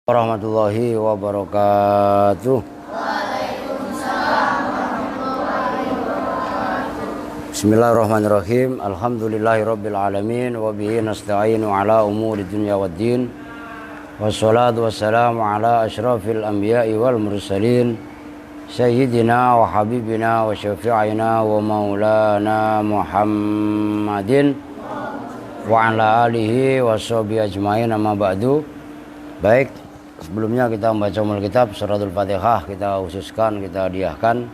warahmatullahi wabarakatuh. Bismillahirrahmanirrahim. Alhamdulillahirabbil alamin wa bihi nasta'inu ala umuri dunya waddin. Wassalatu wassalamu ala asyrafil anbiya'i wal mursalin sayyidina wa habibina wa syafi'ina wa maulana Muhammadin wa ala alihi wa sahbihi ajmain, amma ba'du. Baik, sebelumnya kita membaca umul kitab suratul Fatihah, kita khususkan, kita hadiahkan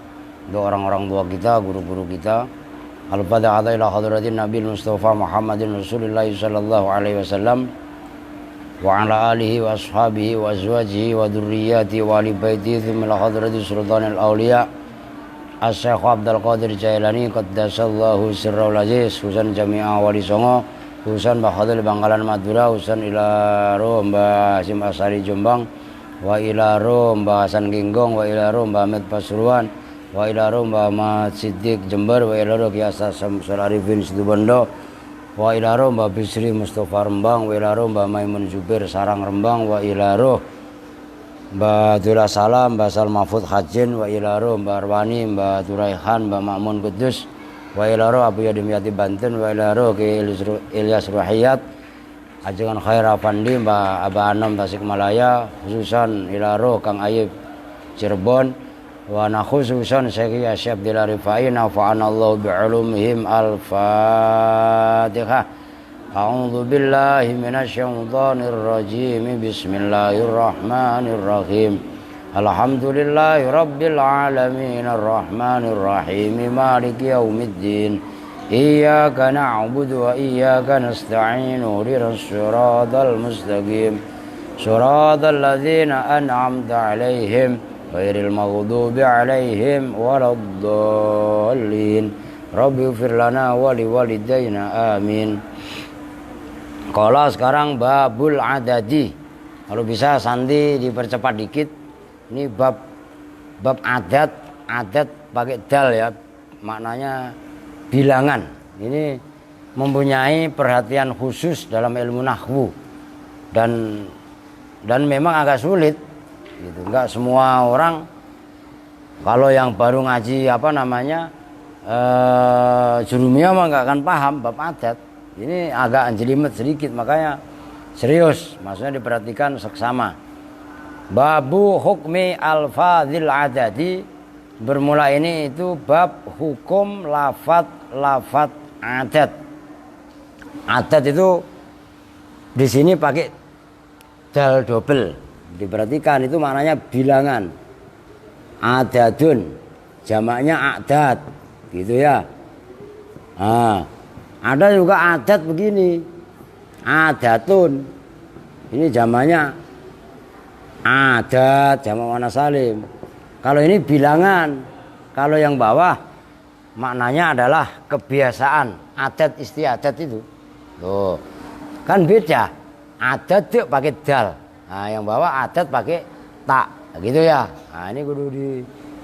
untuk orang-orang tua kita, guru-guru kita. Al-Fatihah ila hadratin Nabi Mustafa Muhammadin Rasulullah sallallahu alaihi wasallam wa ala alihi wa ashabihi wa azwajihi wa dzurriyyati wa ali baitihi min hadrati sultanil auliya Asy-Syaikh Abdul Qadir Jailani qaddasallahu sirrul aziz husan jami'a wali songo Husan Bakhadul Bangkalan Madura, Husan Ilaro Mbah Hasim Asari Jombang, wa Ilaro Mbah Hasan Ginggong, wa Ilaro Mbah Ahmed Pasuruan, wa Ilaro Mbah Ahmad Siddiq Jember, wa Ilaro Kiasa Samsul Arifin Situbondo, wa Ilaro Mbah Bisri Mustafa Rembang, wa Ilaro Mbah Maimun Zubir Sarang Rembang, wa Ilaro Mbah Dura Salam, Mbah Sal Mahfud Hajin, wa Ilaro Mbah Arwani, Mbah Turaihan, Mbah Makmun Kudus, wa ilaro Abu Yadim Yati Banten, wa ilaro Ki Ilyas Ruhiyat, Ajengan Khair Afandi, Mbah Aba Anom Tasikmalaya, khususan ilaro Kang Ayib Cirebon, wa nakhususan Syekh Yasyab Dilarifai, nafa'anallahu bi'ulumihim. Al-Fatihah. A'udzu billahi minasyaitonir rajim. Bismillahirrahmanirrahim. Alhamdulillahi rabbil alamin arrahmanir rahim maliki yaumiddin iyyaka na'budu wa iyyaka nasta'in ihdinas siratal mustaqim siratal ladzina an'amta 'alaihim ghairil maghdubi 'alaihim waladdallin rabbighfir lana wa liwalidayna amin. Kalau sekarang babul adadi, kalau bisa Sandi dipercepat dikit. Ini bab adat pakai dal ya, maknanya bilangan. Ini mempunyai perhatian khusus dalam ilmu nahwu dan memang agak sulit gitu. Enggak semua orang, kalau yang baru ngaji jurumiyah mah enggak akan paham bab adat. Ini agak anjelimet sedikit, makanya serius, maksudnya diperhatikan seksama. Babu hukmi al-fadhil adadi, bermula ini itu bab hukum lafat adat. Adat itu di sini pakai dal double, diperhatikan itu maknanya bilangan. Adadun jamaknya adat gitu ya. Nah, ada juga adat begini, adatun, ini jamaknya adat, jamak muannats salim. Kalau ini bilangan, kalau yang bawah maknanya adalah kebiasaan, adat istiadat itu. Tuh, kan beda. Adat itu pakai dal. Nah, yang bawah adat pakai tak, gitu ya. Nah, ini kudu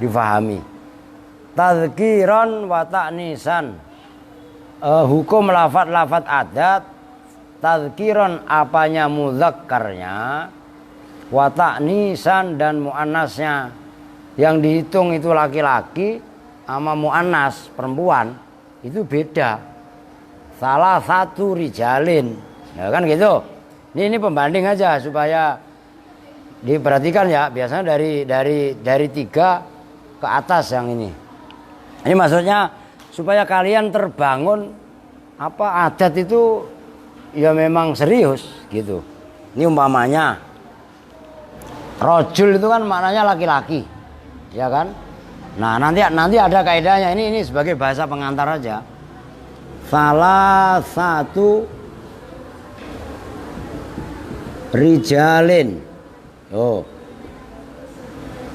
difahami. Tadzkiran wa ta'nisan. Hukum lafat adat, tadzkiran apanya mudzakarnya, wa ta'nisan dan muannasnya. Yang dihitung itu laki-laki sama muannas perempuan itu beda. Salah satu rijalin, ya kan gitu. Ini pembanding aja supaya diperhatikan ya. Biasanya dari 3 ke atas yang ini. Ini maksudnya supaya kalian terbangun adat itu ya memang serius gitu. Ini umpamanya rojul itu kan maknanya laki-laki, ya kan? Nah nanti ada kaidahnya. Ini sebagai bahasa pengantar aja. Salah satu rijalin. Oh,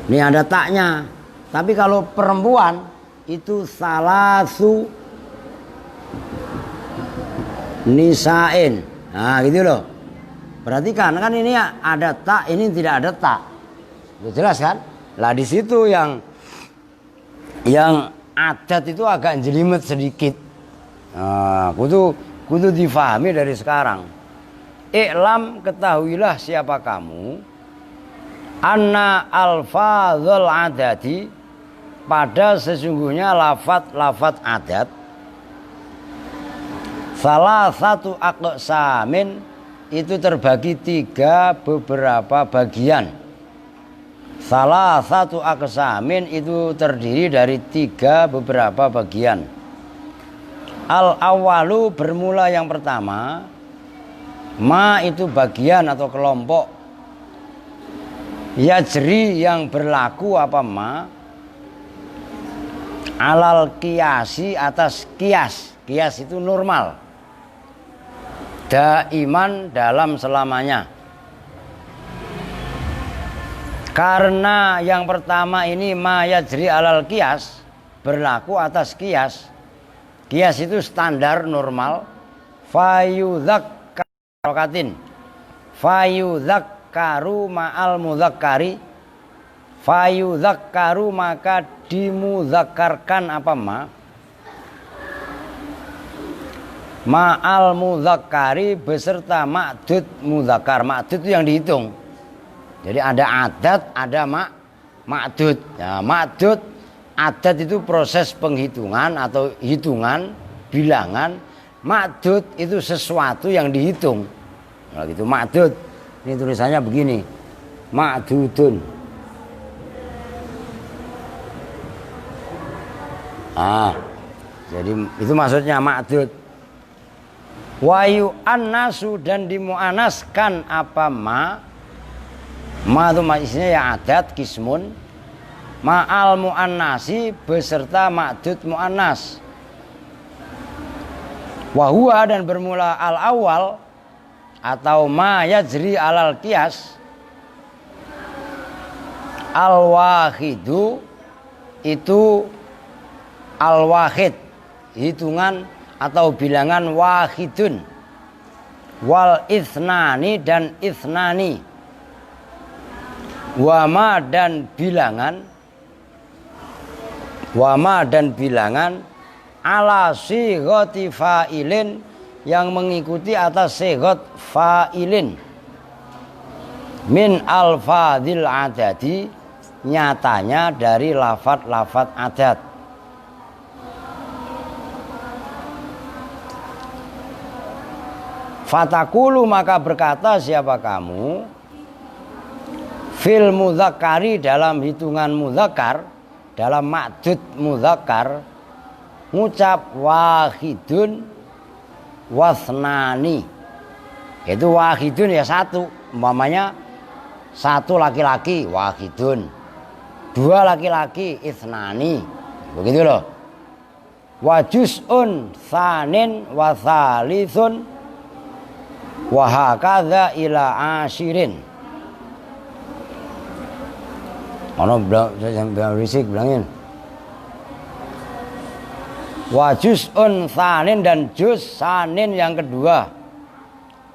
ini ada taknya. Tapi kalau perempuan itu salasu nisain. Nah gitu loh. Perhatikan kan ini ada tak, ini tidak ada tak. Jelas kan? Lah di situ yang adat itu agak jelimet sedikit. Kudu difahami dari sekarang. I'lam, ketahuilah siapa kamu, anna alfadzul adadi, pada sesungguhnya lafat-lafat adat, salah satu aqsamin, itu terbagi 3 beberapa bagian. Salah satu aqsamin itu terdiri dari 3 beberapa bagian. Al-awalu, bermula yang pertama, ma itu bagian atau kelompok, yajri yang berlaku apa ma, alal qiyasi atas qiyas. Qiyas itu normal, daiman dalam selamanya. Karena yang pertama ini ma yajri alal qiyas, berlaku atas qiyas. Qiyas itu standar normal. Fayudzakkarokatin, fayudzakkaru ma'al mudzakkari, fayudzakkaru maka dimudzakarkan apa ma, ma'al mudzakkari beserta ma'dud mudzakkar. Ma'dud itu yang dihitung. Jadi ada adat, ada ma'dud. Nah, ma'dud, adat itu proses penghitungan atau hitungan, bilangan. Ma'dud itu sesuatu yang dihitung. Nah, gitu ma'dud. Ini tulisannya begini. Ma'dudun. Jadi itu maksudnya ma'dud. Wayu annasu, dan dimu'anaskan apa ma. Ma itu maksudnya ya adat, kismun. Ma'al mu'annasi beserta ma'dud mu'annas. Wahuwa, dan bermula al-awal atau ma yajri alal qiyas. Al-wahidu itu al-wahid, hitungan atau bilangan wahidun. Wal ithnani, dan ithnani. Wama, dan bilangan. Wama, dan bilangan ala sighati fa'ilin, yang mengikuti atas sighat fa'ilin. Min alfadzil adadi, nyatanya dari lafat-lafat adat. Fatakulu, maka berkata siapa kamu, fil mudzakkari, dalam hitungan mudzakkar, dalam ma'dud mudzakkar, ngucap wahidun wasnani. Itu wahidun ya satu, umpamanya satu laki-laki wahidun, 2 laki-laki isnani, begitu loh. Wa juz'un tsanin wa tsalithun wa hakadza ila asyirin. Ono berisik bilangin. Wa juz'un tsanin, dan juz sanin yang kedua.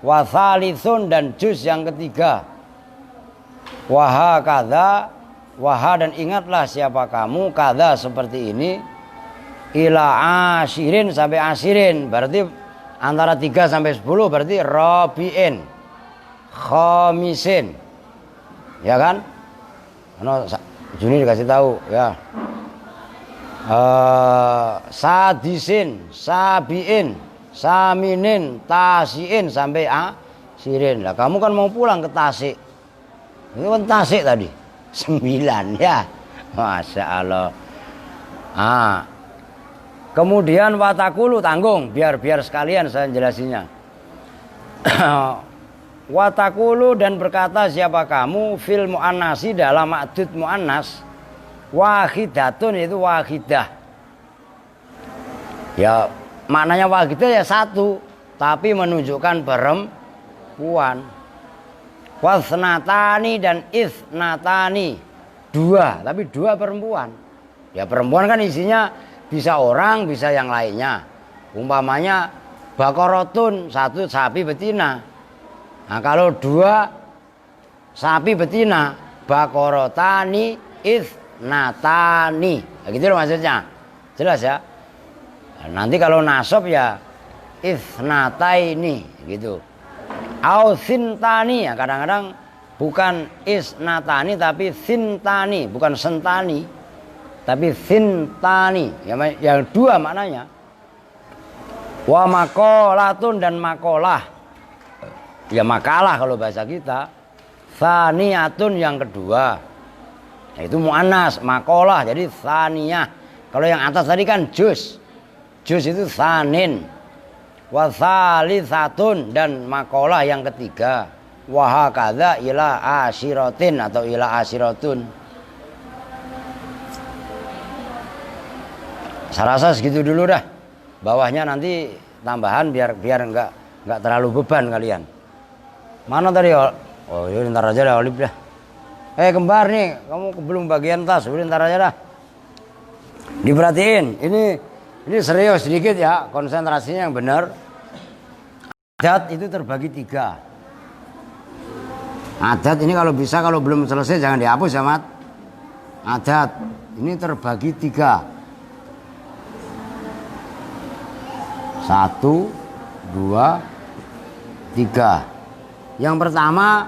Wa tsalithun, dan juz yang ketiga. Wa hakadza, waha, dan ingatlah siapa kamu, kadza seperti ini, ila asyirin, sampai asyirin, berarti antara 3 sampai 10, berarti rabi'in, khamisin, ya kan? Juni dikasih tahu ya. Sadisin, sabiin, saminin, tasiin, sampai asyirin. Lah kamu kan mau pulang ke Tasik. Itu kan Tasik tadi 9 ya. Masya Allah. Kemudian watakulu, tanggung biar sekalian saya jelasinnya. Watakulu, dan berkata siapa kamu, fil mu'annasi, dalam ma'dud mu'annas, wahidatun, itu wahidah. Ya maknanya wahidah ya satu, tapi menunjukkan perempuan. Wasnatani, dan isnatani, 2, tapi 2 perempuan. Ya perempuan kan isinya bisa orang, bisa yang lainnya. Umpamanya bakorotun, 1 sapi betina. Nah kalau 2 sapi betina, bakorotani isnatani. Nah, gitu loh maksudnya. Jelas ya. Nanti kalau nasab ya isnataini gitu. Au sintani, ya kadang-kadang bukan isnatani tapi sintani, bukan sentani tapi sintani, yang dua maknanya. Wa makolatun dan makolah, ya makalah kalau bahasa kita. Saniyatun yang kedua, itu mu'annas, makolah jadi saniyah. Kalau yang atas tadi kan juz itu sanin. Wa salisatun dan makolah yang ketiga. Wa hakadza ila asyiratin atau ila asyiratun. Saya rasa segitu dulu dah. Bawahnya nanti tambahan biar enggak terlalu beban kalian. Mana tadi? Oh, ini ntar aja dah Olip dah. Kembar nih, kamu belum bagian tas, udah ntar aja dah. Diperhatiin, ini serius sedikit ya, konsentrasinya yang benar. Adat itu terbagi 3. Adat ini kalau bisa, kalau belum selesai jangan dihapus ya Mat. Adat ini terbagi 3. 1, 2, 3. Yang pertama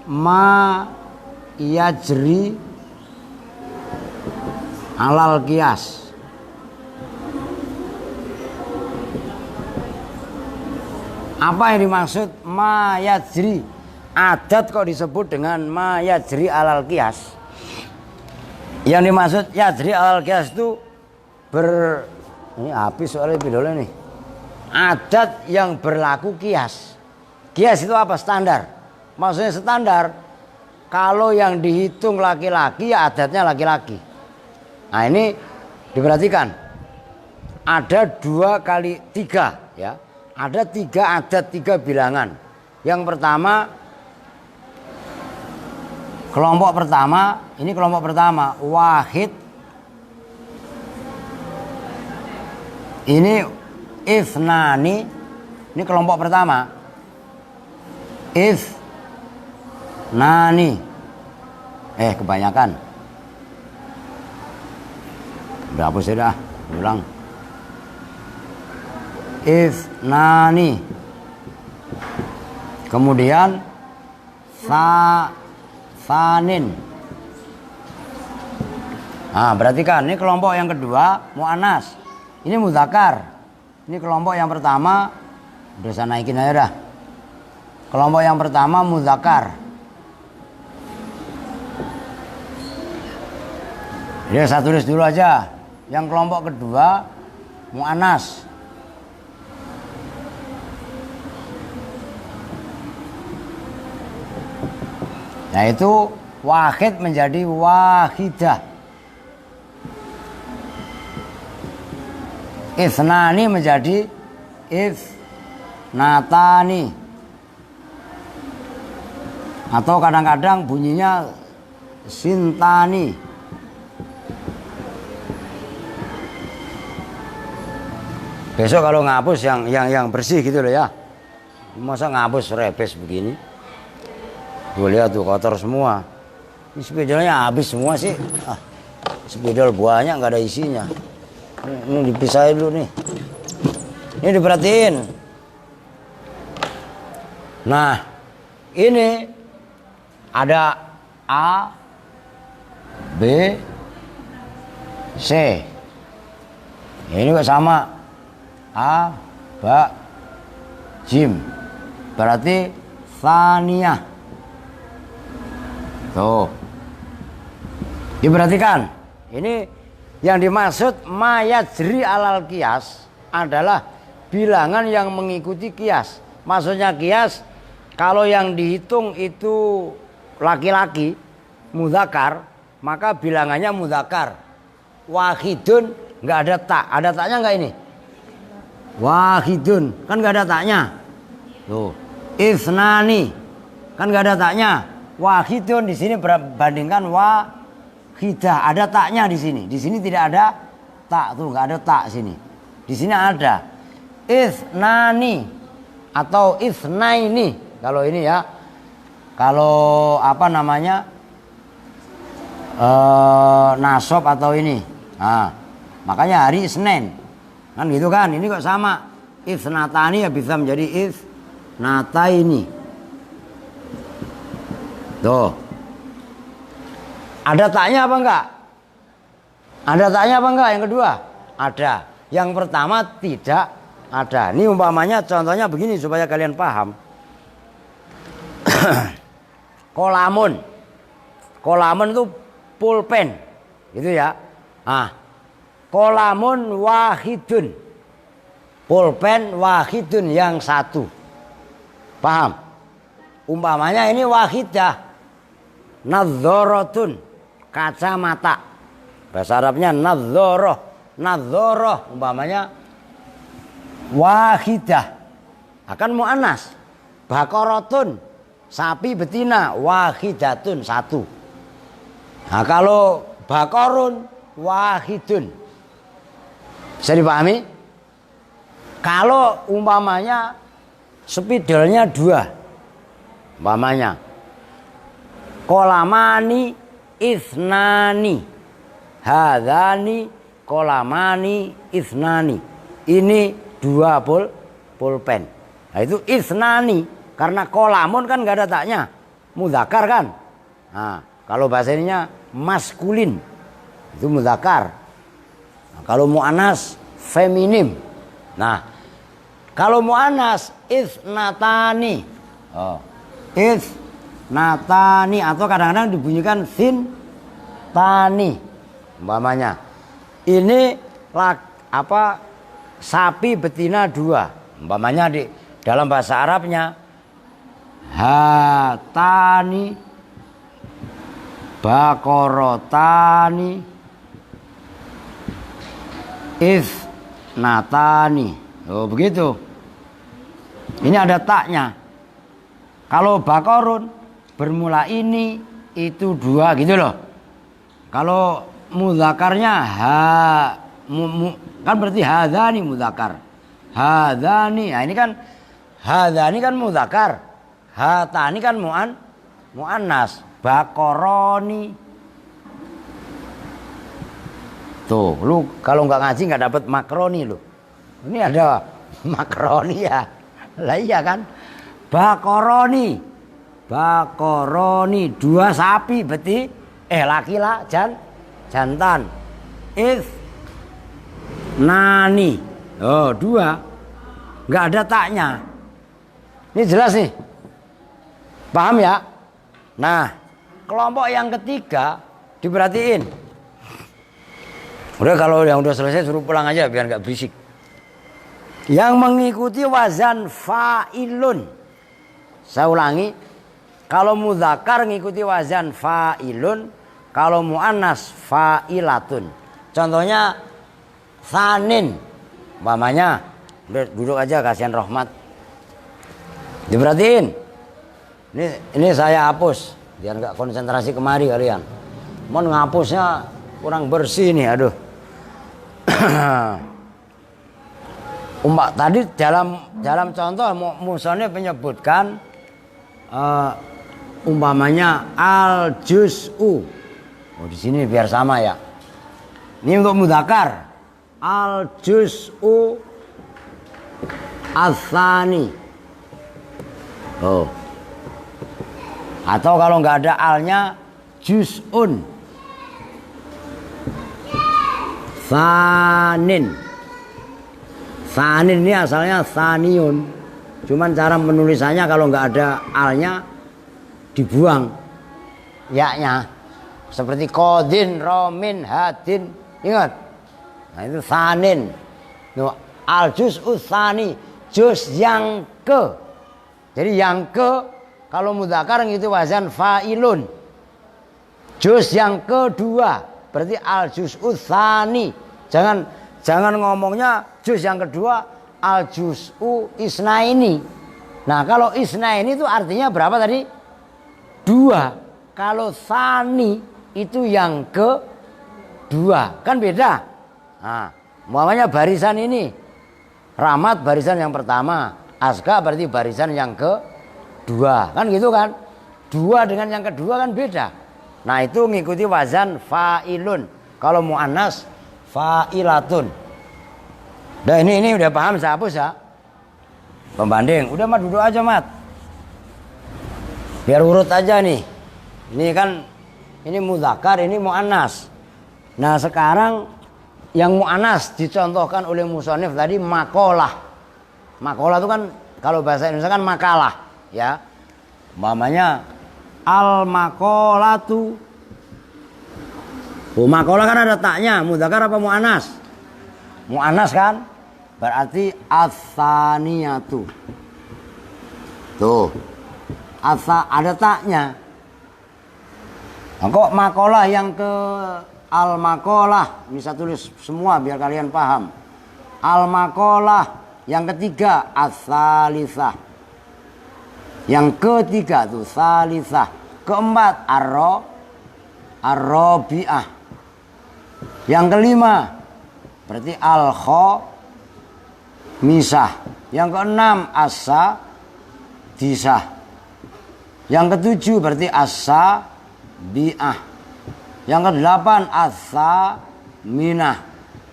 ma yajri alal qiyas. Apa yang dimaksud ma yajri? Adat kok disebut dengan ma yajri alal qiyas? Yang dimaksud yajri alal qiyas itu ini habis soalnya videonya nih. Adat yang berlaku kias. Kias itu apa? Standar. Maksudnya standar. Kalau yang dihitung laki-laki ya adatnya laki-laki. Nah ini diperhatikan. Ada 2 kali 3 ya. Ada 3 adat 3 bilangan. Yang pertama, kelompok pertama, ini kelompok pertama wahid. Ini isnani, ini kelompok pertama. Isnani. Kebanyakan. Udah hapus ya dah, ulang. Isnani. Kemudian sanin. Nah, perhatikan ini kelompok yang kedua mu'annas. Ini mudzakkar. Ini kelompok yang pertama, udah saya naikin aja dah. Kelompok yang pertama mudzakkar. Ya saya tulis dulu aja. Yang kelompok kedua mu'annas. Yaitu wahid menjadi wahidah. Isnani menjadi isnatani. Atau kadang-kadang bunyinya sintani. Besok kalau ngapus yang bersih gitu loh ya. Masa ngapus repes begini? Gue lihat tuh kotor semua. Ini spidolnya habis semua sih. Spidol banyak nggak ada isinya. Ini dipisahin dulu nih. Ini diperhatiin. Nah, ini ada A, B, C. Ini juga sama. A, Ba, Jim. Berarti Thaniyah. Tuh. Diperhatikan. Ini yang dimaksud ma yajri alal qiyas adalah bilangan yang mengikuti qiyas. Maksudnya qiyas kalau yang dihitung itu laki-laki mudzakkar, maka bilangannya mudzakkar. Wahidun enggak ada tak. Ada taknya enggak ini? Wahidun kan enggak ada taknya. Tuh. Isnani kan enggak ada taknya. Wahidun di sini bandingkan wahidah, ada taknya di sini. Di sini tidak ada tak, tuh enggak ada tak sini. Di sini ada. Isnani atau isnaini kalau ini ya. Kalau apa namanya? Nasab atau ini. Nah, makanya hari Senin. Kan gitu kan? Ini kok sama. Isnatani ya bisa menjadi isnataini. Tuh. Ada taknya apa enggak? Ada taknya apa enggak yang kedua? Ada. Yang pertama tidak ada. Ini umpamanya contohnya begini supaya kalian paham. Kolamun. Kolamun itu pulpen. Gitu ya. Kolamun wahidun. Pulpen wahidun yang satu. Paham? Umpamanya ini wahidah. Nadzoratun. Kacamata. Bahasa Arabnya nadzoroh. Nadzoroh. Umpamanya wahidah. Akan mu'anas. Bakorotun. Sapi betina. Wahidatun. Satu. Nah kalau bakorun. Wahidun. Bisa dipahami? Kalau umpamanya spidolnya 2. Umpamanya kolamani isnani. Hadani kolamani isnani. Ini 2 pulpen. Nah itu isnani. Karena kolamun kan gak ada taknya. Mudzakkar kan. Nah kalau bahasa ininya maskulin. Itu mudzakkar. Nah, kalau muannas feminim. Nah, kalau muannas isnatani. Isnatani atau kadang-kadang dibunyikan sin tani. Umpamanya ini sapi betina 2. Umpamanya di dalam bahasa Arabnya hatani bakorotani isnatani. Oh begitu. Ini ada taknya. Kalau bakorun bermula ini itu 2 gitu loh. Kalau mudzakarnya kan berarti hadzani mudzakkar. Hadzani. Nah ini kan hadzani kan mudzakkar. Hatani kan muannas. Bakoroni. Tuh, lu kalau nggak ngaji nggak dapat makroni lu. Ini ada makroni ya. Lah iya kan? Bakoroni. Bakoroni 2 sapi laki lah jantan. Nani. Oh, 2. Nggak ada taknya. Ini jelas nih. Paham ya? Nah, kelompok yang ketiga diperhatiin. Udah kalau yang udah selesai suruh pulang aja biar nggak berisik. Yang mengikuti wazan fa'ilun. Saya ulangi. Kalau mudzakkar ngikuti wazan fa'ilun, kalau muannas fa'ilatun. Contohnya sanin. Umpamanya udah duduk aja kasihan Rahmat. Diperhatiin. Ini saya hapus biar nggak konsentrasi kemari kalian. Mohon ngapusnya kurang bersih nih, aduh. Tadi dalam contoh musonif menyebutkan umpamanya al juz'u. Oh di sini biar sama ya. Ini untuk mudzakkar. Al juz'u ats-tsani. Oh. Atau kalau nggak ada alnya juz'un tsanin. Tsanin ini asalnya tsaniun. Cuman cara penulisannya kalau nggak ada alnya dibuang ya-nya. Seperti qadin, romin, hadin. Ingat? Nah itu tsanin. Al juz'u tsani, juz yang ke. Jadi yang ke kalau mudzakkar itu wazan fa'ilun. Juz yang kedua berarti al juz'u tsani. Jangan ngomongnya juz yang kedua al juz'u isnaini. Nah, kalau isnaini itu artinya berapa tadi? 2. Kalau tsani itu yang kedua. Kan beda. Nah, umpamanya barisan ini. Rahmat barisan yang pertama, Aska berarti barisan yang kedua, kan gitu kan? 2 dengan yang kedua kan beda. Nah itu ngikuti wazan fa'ilun. Kalau muannas fa'ilatun. Udah ini udah paham, saya hapus ya. Pembanding, udah mat duduk aja mat. Biar urut aja nih. Ini kan ini mudzakar, ini muannas. Nah sekarang yang muannas dicontohkan oleh musonif tadi makalah. Makalah itu kan kalau bahasa Indonesia kan makalah, ya. Umpamanya al makolatu. Oh, makalah kan ada taknya, mudzakar apa muannas? Muannas kan? Berarti as-saniyatu. Tuh. Ada taknya. Nah, kok makalah yang ke al-makalah, bisa tulis semua biar kalian paham. Al-makalah yang ketiga as-salisah. Yang ketiga tuh salisah. Keempat ar-rabi'ah. Yang kelima berarti al-khamisah. Yang keenam as-sadisah. Yang ketujuh berarti as-sabi'ah. Yang kedelapan as-saminah.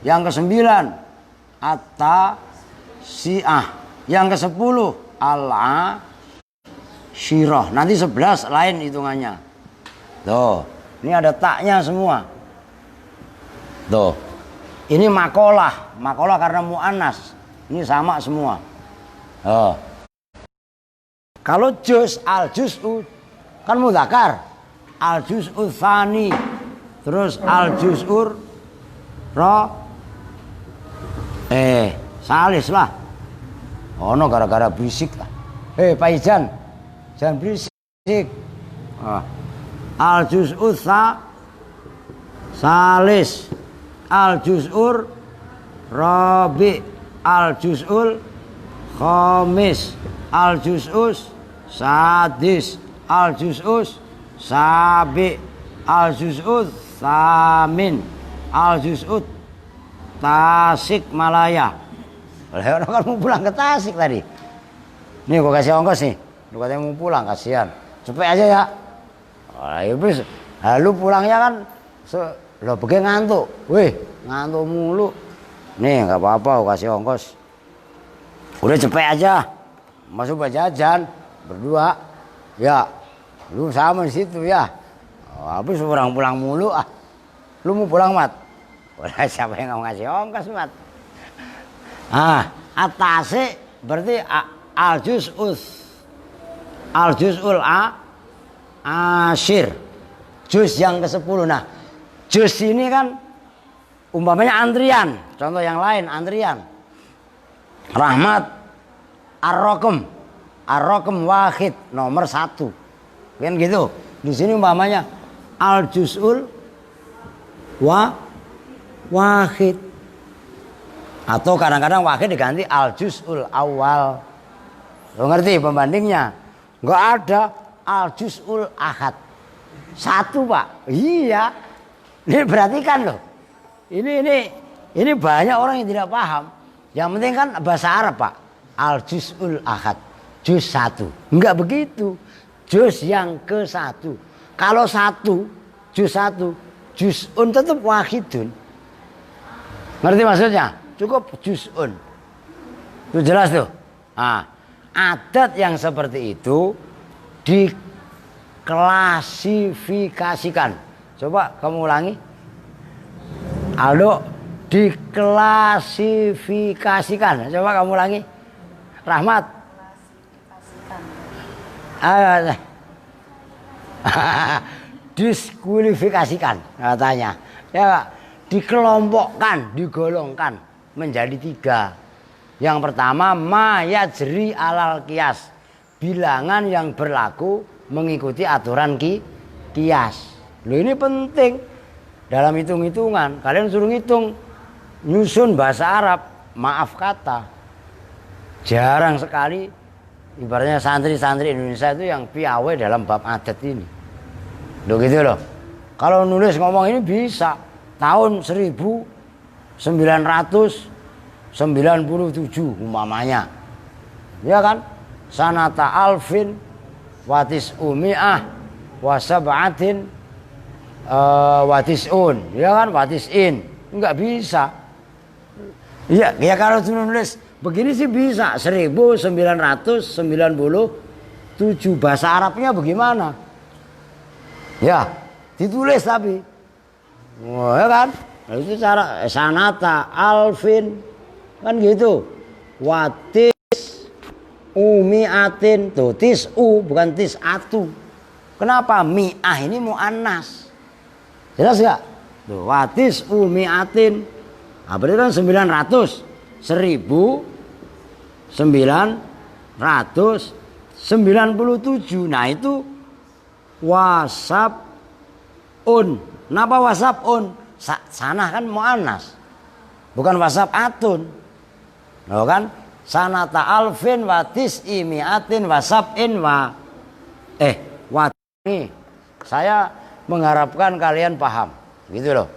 Yang kesembilan at-tasi'ah. Yang kesepuluh al-ashirah. Nanti 11 lain hitungannya. Tuh, ini ada taknya semua. Tuh. Ini makalah karena muannas. Ini sama semua. Oh. Kalau juz al-juz'u kan mudzakar. Al-juz'u tsani. Terus al-juz'ur salis lah. Oh no, gara-gara berisik lah. Pak Ijan, jangan berisik. Al-juz'u salis. Al-juz'ur rabi, al-juz'ul khamis, al-juz'us sadis, al-juz'us sabi, al-juz'us samin, al-juz'ut tasik malaya. Orang kan mau pulang ke Tasik tadi. Nih gua kasih ongkos nih. Lu katanya mau pulang, kasihan. Cepet aja ya. Ya bis. Lu pulangnya kan lo pergi ngantuk, wih ngantuk mulu. Nih nggak apa-apa, kasih ongkos. Udah cepet aja, masuk buat jajan berdua, ya. Lu sama di situ ya. Habis pulang mulu ah. Lu mau pulang mat? Udah siapa yang mau ngasih ongkos mat? Atase berarti al-juz'ul asyir, juz yang ke-10. Nah. Juz ini kan umpamanya antrian. Contoh yang lain antrian. Rahmat ar-raqam. Ar-raqam wahid, nomor 1. Kan gitu. Di sini umpamanya al-juz'ul wahid. Atau kadang-kadang wahid diganti al-juz'ul awal. Lo ngerti pembandingnya? Enggak ada al-juz'ul ahad. 1, Pak. Iya. Ini perhatikan loh. Ini banyak orang yang tidak paham. Yang penting kan bahasa Arab, Pak. Al-juz'ul ahad. Juz 1. Enggak begitu. Juz yang ke-1. Kalau 1, juz 1, juz'un tetap wahidun. Ngerti maksudnya? Cukup juz'un. Itu jelas tuh. Nah, adat yang seperti itu diklasifikasikan. Coba kamu ulangi. Aldo, diklasifikasikan. Coba kamu ulangi. Rahmat. Diskualifikasikan katanya. Ya, dikelompokkan, digolongkan menjadi 3. Yang pertama ma yajri alal qiyas. Bilangan yang berlaku mengikuti aturan qiyas. Loh ini penting dalam hitung-hitungan. Kalian suruh ngitung, nyusun bahasa Arab, maaf kata. Jarang sekali ibaratnya santri-santri Indonesia itu yang piawai dalam bab adat ini. Loh gitu loh. Kalau nulis ngomong ini bisa. Tahun 1997 umpamanya. Ya kan? Sanata alfin watis umi'ah wasab'atin watis'un, ya kan, watis'in. Enggak bisa. Iya, ya kalau nulis begini sih bisa 1997 bahasa Arabnya bagaimana? Ya, ditulis tapi. Wah, ya kan? Nah, itu cara sanata alfin kan gitu. Watis umiatin tuh tisu bukan tisatu. Kenapa mi'ah ini muannas? Jelas enggak? Tuh watis umiatin. Nah, berarti kan 900 1997. Nah itu wasabun. Kenapa wasabun? Sana kan muannas, bukan wasabatun. Loh kan? Sanata alfin watis imiatin wasabin ini saya mengharapkan kalian paham, gitu loh.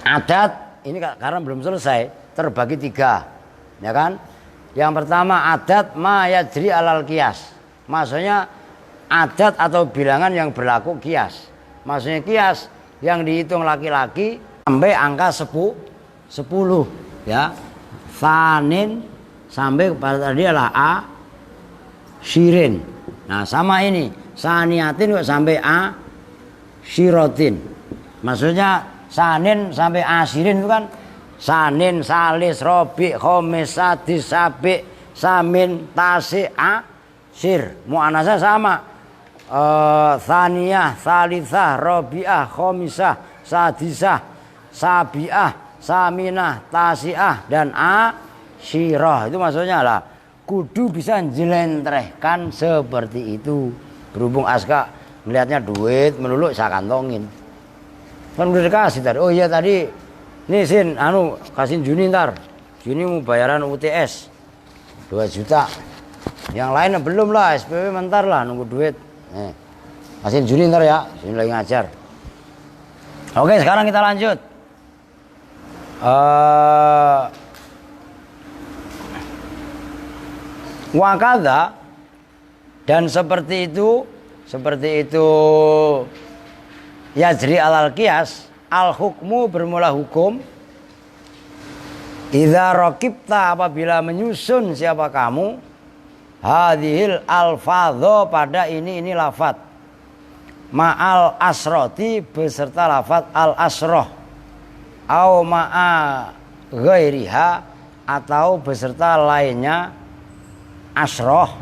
Adat ini karena belum selesai terbagi 3, ya kan? Yang pertama adat ma yajri alal qiyas. Maksudnya adat atau bilangan yang berlaku qiyas. Maksudnya qiyas yang dihitung laki-laki sampai angka 10 ya. Sanin sampai pada tadi adalah a syirin. Nah, sama ini saniatin sampai a syirotin. Maksudnya sanin sampai asirin itu kan sanin, salis, robi, khomis, sadis, sabi, samin, tasi, asir. Mu'anasnya sama. Thaniyah, salisah, robiah, khomisah, sadisah, sabiah, saminah, tasiah, dan asyirah. Itu maksudnya lah. Kudu bisa jelentrehkan seperti itu. Berhubung Aska melihatnya duit melulu saya kantongin. Kan udah dikasih tadi. Oh iya tadi nih Sin kasih Juni ntar. Juni mau bayaran UTS 2 juta. Yang lainnya belum lah, SPW mentar lah nunggu duit. Kasih Juni ntar ya. Juni lagi ngajar. Oke, sekarang kita lanjut. Wakada dan seperti itu yajri alal qiyas, al hukmu bermula hukum. Idza raqibta apabila menyusun siapa kamu hadhil alfadho pada ini lafaz ma'al asroti beserta lafaz al asroh au ma'a ghairiha atau beserta lainnya asroh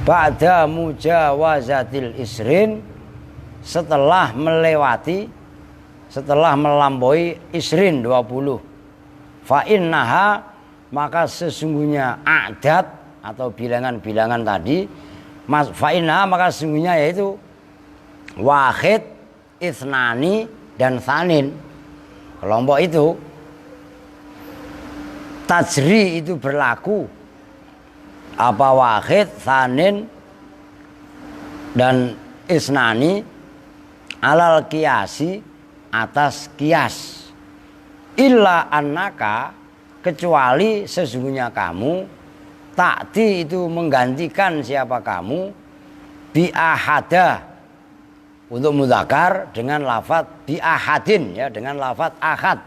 ba'da mujawazatil isrin setelah melampaui isrin 20 fa'innaha maka sesungguhnya adat atau bilangan-bilangan tadi fa'innaha maka sesungguhnya yaitu wahid, isnani, dan sanin. Kelompok itu tajri itu berlaku apa wahid, sanin, dan isnani alal qiyasi atas qiyas. Illa annaka kecuali sesungguhnya kamu ta'ti itu menggantikan siapa kamu bi ahada untuk mudzakkar dengan lafaz bi ahadin ya dengan lafaz ahad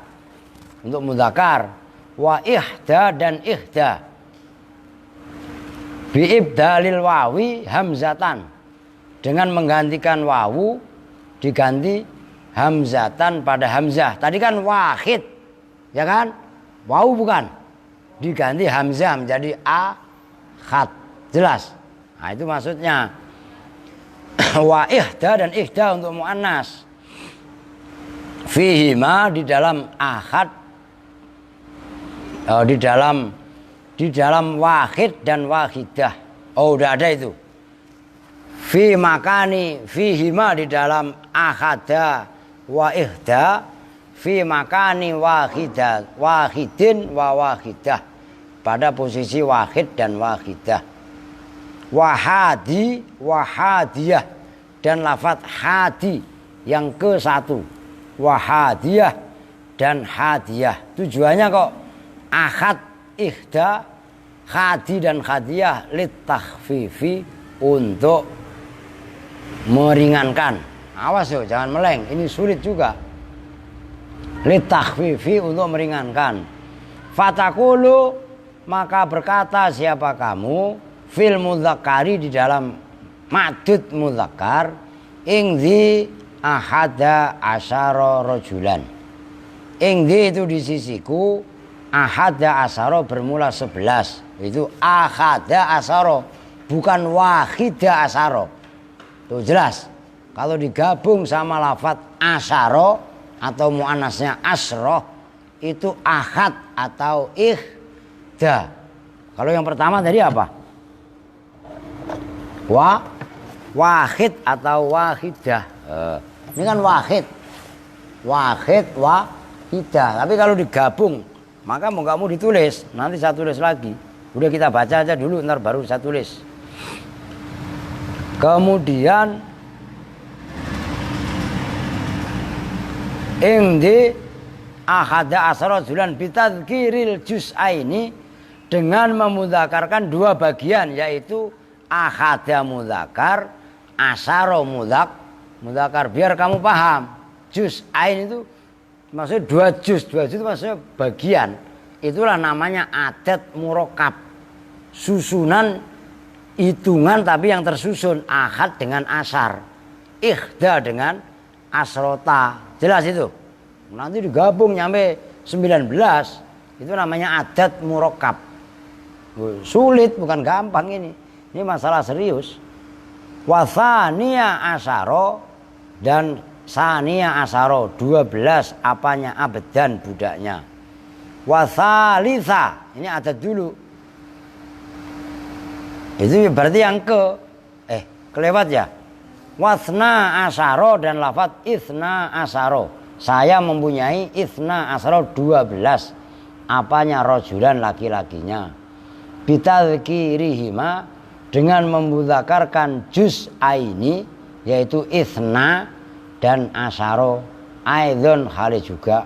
untuk mudzakkar wa ihda dan ihda bi ibdalil wawi hamzatan dengan menggantikan wawu diganti hamzatan pada hamzah. Tadi kan wahid ya kan? Wawu bukan? Diganti hamzah menjadi ahad. Jelas? Nah, itu maksudnya. Wa ihda dan ihda untuk muannas. Fihima di dalam ahad di dalam wahid dan wahidah. Oh, udah ada itu. Fi makani fihima di dalam ahada wa ihda fi makani wahidin wa wahidah pada posisi wahid dan wahidah. Wahadi wahadiyah dan lafaz hadi yang ke-1 wahadiyah dan hadiyah. Tujuannya kok ahad, ihda, hadi dan hadiyah litakhfifi untuk meringankan. Awas jangan meleng, ini sulit juga. Litakhfifi untuk meringankan. Fatakulu, maka berkata siapa kamu fil mudzakkari di dalam ma'dud mudzakkar ingdi ahada asyara rajulan. Ingdi itu di sisiku, ahada asyara bermula 11. Itu ahada asyara, bukan wahida asyara. Tuh jelas. Kalau digabung sama lafadz asyara atau muannasnya asroh, itu ahad atau ihda. Kalau yang pertama tadi apa? Wahid atau wahidah. Ini kan wahid, wahidah. Tapi kalau digabung, maka mau nggak mau ditulis. Nanti saya tulis lagi. Udah kita baca aja dulu, ntar baru saya tulis. Kemudian ingdi ahada asyara rajulan bitadzkiril juz'aini, dengan memudzakarkan dua bagian, yaitu ahada mudzakar, asyara mudzakar. Biar kamu paham, juz'ain itu maksudnya dua juz itu maksudnya bagian. Itulah namanya adat murakkab, susunan hitungan tapi yang tersusun, ahad dengan asar, ihda dengan asrota. Jelas itu. Nanti digabung nyampe 19, itu namanya adat murakkab. Sulit, bukan gampang ini. Ini masalah serius. Wasania asyara, dan sania asyara 12 apanya abdan budaknya. Wasalisa, ini adat dulu. Itu berarti yang kelewat ya. Wasna asyara dan lafadz isna asyara. Saya mempunyai isna asyara 12 apanya rajulan laki-lakinya. Bitadzkirihima, dengan memudzakarkan juz'aini yaitu isna dan asyara, aidzon hal juga.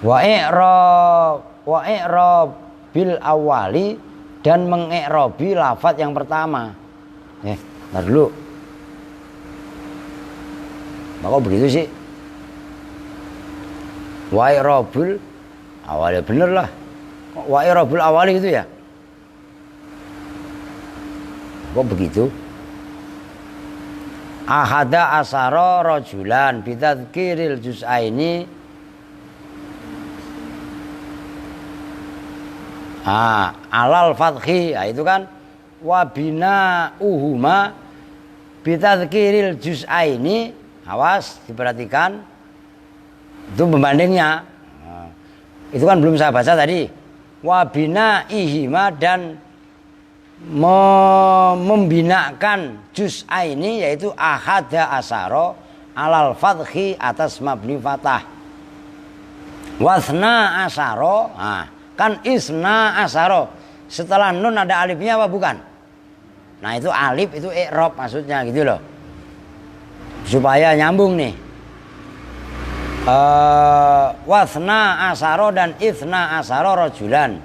Wa i'rab bil awali, dan mengi'rabi lafadz yang pertama. Ntar dulu. Maka begitu sih. Wa i'rabul awali, bener lah. Wa i'rabul awali itu ya. Kok begitu? Ahada asyara rajulan bitadzkiril juz'aini. Alal fathi, itu kan wabina uhuma bitadzkiril juz'aini. Awas, diperhatikan itu pembandingnya. Itu kan belum saya baca tadi. Wabina ihima, dan membinakan juz'aini yaitu ahada asyara alal fathi, atas mabni fathah. Wasna asyara, kan isna asyara, setelah nun ada alifnya apa bukan? Nah itu alif, itu i'rab maksudnya gitu loh, supaya nyambung nih. Wasna asyara dan isna asyara rajulan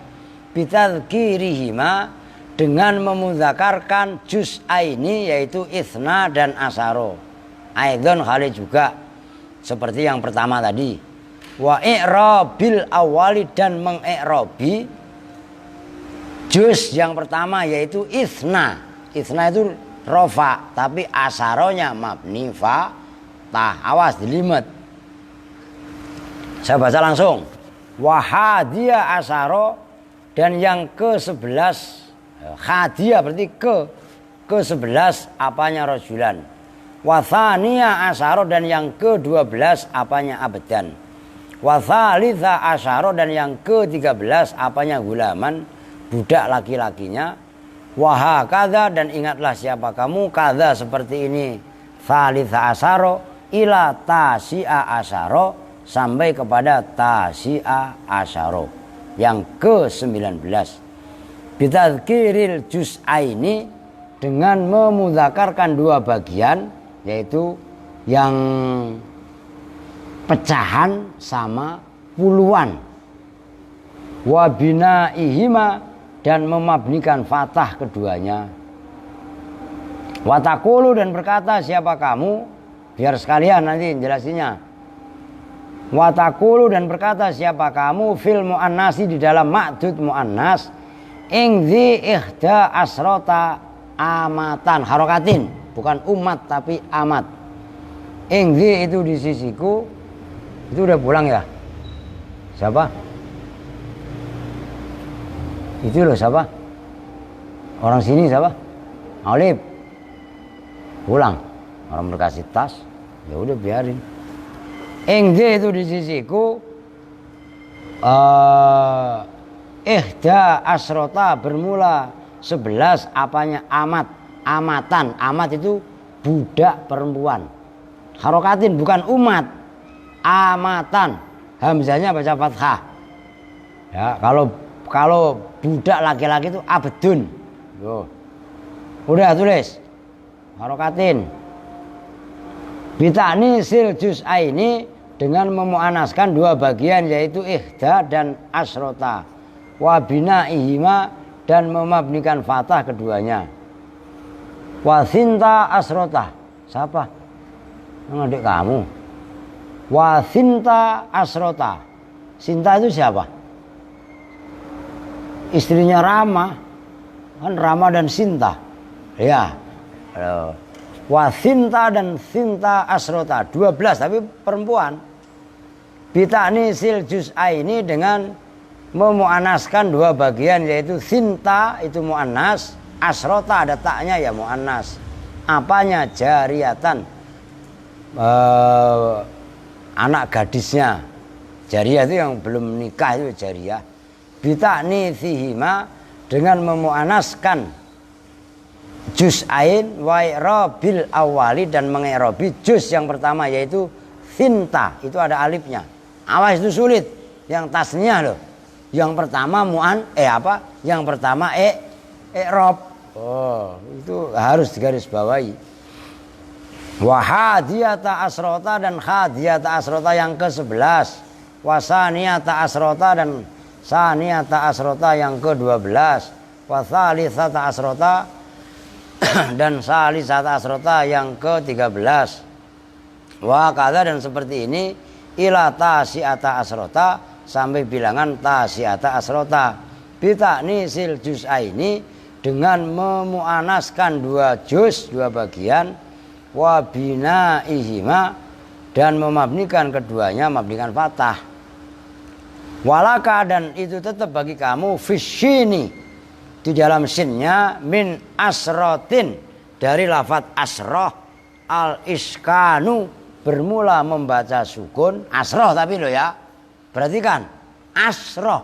bitadzkirihima, dengan memudzakarkan juz'aini yaitu isna dan asyara, aidzon kali juga seperti yang pertama tadi. Wa i'rabil awali, dan mengi'rabi juz yang pertama yaitu isna. Isna itu rofa, tapi asaronya mabni fathah. Awas, dilimet. Saya baca langsung. Wahadiya asyara, dan yang ke-11, hadiah berarti ke-11 apanya rajulan. Wathaniya asyara, dan yang ke-12 apanya abdan. Wathalitha asyara, dan yang ke-13 apanya gulaman, budak laki-lakinya. Wahakadha, dan ingatlah siapa kamu, kadha seperti ini, thalitha asyara ila tasi'a asyara, sampai kepada tasi'a asyara yang ke-19. Bitadzkiril juz'aini, dengan memudzakarkan dua bagian, yaitu yang pecahan sama puluhan. Wabinaihima, dan memabnikan fathah keduanya. Watakulu, dan berkata siapa kamu, biar sekalian nanti jelasinnya. Wa taqulu dan berkata siapa kamu fil muannasi di dalam ma'dud muannas ing dzi ihda asrota amatan harokatin, bukan umat tapi amat. Ing dzi itu di sisiku, itu udah pulang ya? Siapa? Itu loh siapa? Orang sini siapa? Alif. Pulang. Orang berkasih tas, ya udah biarin. Engde itu di sisiku ihda asrota bermula 11 apanya amatan. Amat itu budak perempuan. Harokatin bukan umat. Amatan. Hamzahnya baca fathah. Ya, kalau budak laki-laki itu abdun. Yo. Udah tulis. Harokatin. Bitani sil juz'aini dengan memuanaskan dua bagian yaitu ihda dan asrota. Wa binaihima dan memabnikan fathah keduanya. Wa sinta asrota. Siapa? Adik kamu. Wa sinta asrota. Sinta itu siapa? Istrinya Rama. Kan Rama dan Sinta. Ya. Wa sinta dan sinta asrota 12 tapi perempuan. Bitani sil juz'aini dengan memuannaskan dua bagian yaitu sinta itu muannas, asrota ada taknya ya muannas. Apanya? Jariyatan. Anak gadisnya. Jariyah itu yang belum nikah itu jariyah. Bitani sihima dengan memuannaskan juz'ain wa i'rabil awali dan mengi'rabi juz yang pertama yaitu sinta itu ada alifnya. Awas itu sulit. Yang tasnya loh. Yang pertama Yang pertama i'rab. Oh, itu harus digarisbawahi. Wa hadiyata asrota dan hadiyata asrota yang ke-11. Wa saniyata asrota dan saniyata asrota yang ke-12. Wa thalitsata asrota dan salisata asrota yang ke-13. Wa kadza dan seperti ini ila tasi'ata asrota sampai bilangan tasi'ata asrota. Bita'nisil juz'aini dengan memuanaskan dua juz, dua bagian. Wa binaihima dan memabnikan keduanya mabnikan fathah. Walaka dan itu tetap bagi kamu fisyini di dalam sinnya min asrotin dari lafadz asroh al iskanu bermula membaca sukun asroh tapi lo ya perhatikan asroh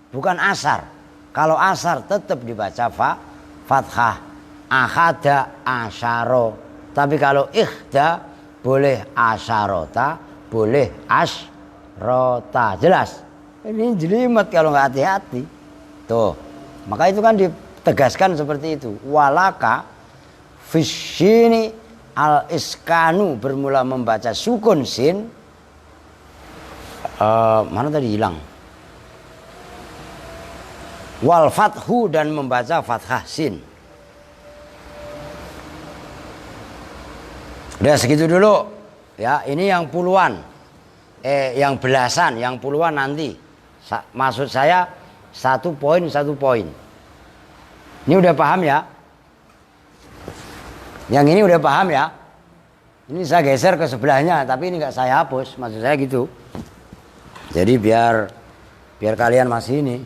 bukan asar. Kalau asar tetap dibaca fathah ahada asyaro, tapi kalau ikhda boleh asarota boleh asrota. Jelas ini jelimet kalau nggak hati-hati tuh. Maka itu kan ditegaskan seperti itu. Walaka fisyini al iskanu bermula membaca sukun sin. Mana tadi hilang? Wal fathu dan membaca fathah sin. Udah segitu dulu. Ya, ini yang puluhan. Yang belasan, yang puluhan nanti. Maksud saya satu poin. Ini udah paham ya? Yang ini udah paham ya? Ini saya geser ke sebelahnya, tapi ini nggak saya hapus, maksud saya gitu. Jadi biar kalian masih ini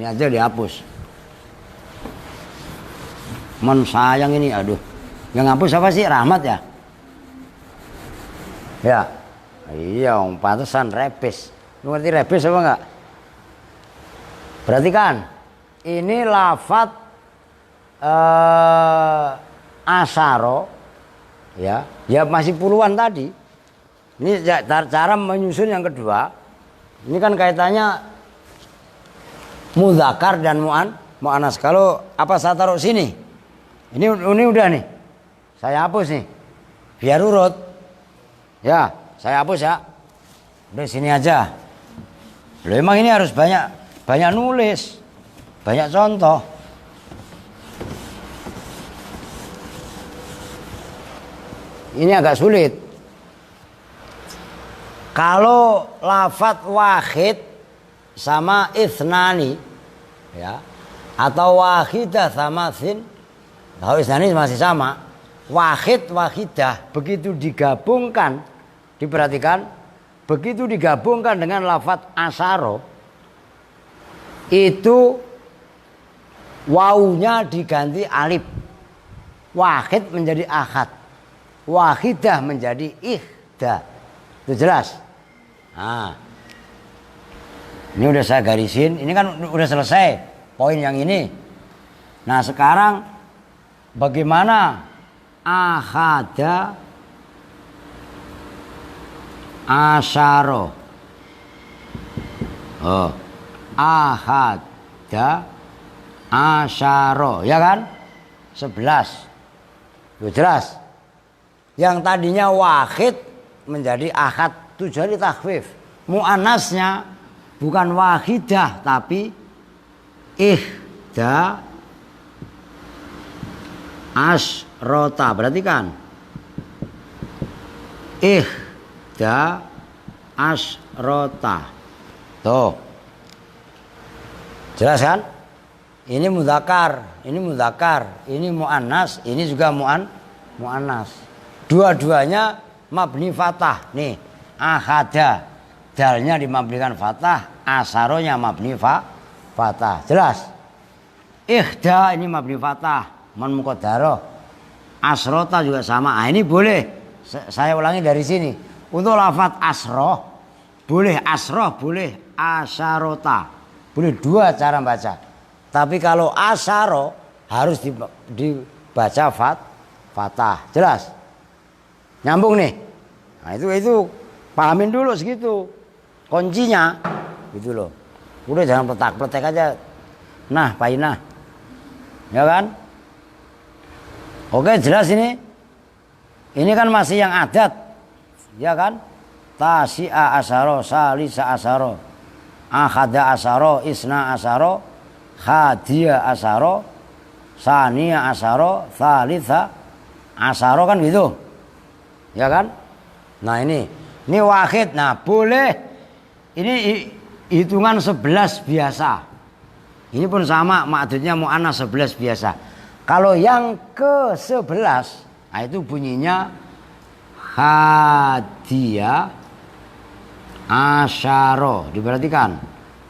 aja dihapus. Sayang ini, aduh. Yang hapus apa sih? Rahmat ya? Ya. Iya, pantesan repes. Lu ngerti repes apa enggak? Perhatikan. Ini lafadz asaro ya masih puluhan tadi. Ini cara menyusun yang kedua. Ini kan kaitannya mudzakar dan muannas. Kalau apa saya taruh sini? Ini udah nih. Saya hapus nih. Biar urut. Ya, saya hapus ya. Udah sini aja. Loh, emang ini harus banyak nulis. Banyak contoh. Ini agak sulit. Kalau lafat wahid sama ithnani ya, atau wahidah sama sin, kalau ithnani masih sama. Wahid wahidah begitu digabungkan, diperhatikan, begitu digabungkan dengan lafat asyara, itu wawunya diganti alif. Wahid menjadi ahad, wahidah menjadi ihda. Itu jelas. Nah, ini udah saya garisin. Ini kan udah selesai poin yang ini. Nah sekarang bagaimana ahada asyara? Oh, ahada asyara, ya kan? 11. Itu jelas. Yang tadinya wahid menjadi ahad, tujuan takhfif. Muannasnya bukan wahidah tapi ihda asrota. Perhatikan, ihda asrota. Tuh, jelas kan? Ini mudzakkar, ini mudzakkar, ini muannas, ini juga muannas. Dua-duanya mabni fathah. Nih, ahada, dalnya dimabnikan fathah, asaronya mabni fathah. Jelas? Ihda ini mabni fathah, man muqaddarah. Asrota juga sama. Ah, ini boleh. Saya ulangi dari sini. Untuk lafaz asroh, boleh asroh, boleh asarota. Boleh dua cara baca. Tapi kalau asaro harus dibaca fathah. Jelas? Nyambung nih. Nah, itu pahamin dulu segitu. Kuncinya gitu loh. Udah jangan pletek-pletek aja. Nah, painah. Ya kan? Oke, jelas ini. Ini kan masih yang adat. Ya kan? Tasi'a asaro, salisa asaro, akhada asaro, isna asaro, khadiya asaro, saniya asaro, thalitha asaro, kan gitu. Ya kan? Nah ini wahid. Nah boleh. Ini hitungan 11 biasa. Ini pun sama, ma'dudnya mu'annas 11 biasa. Kalau yang ke-11, nah itu bunyinya hadiya asyaro. Diperhatikan,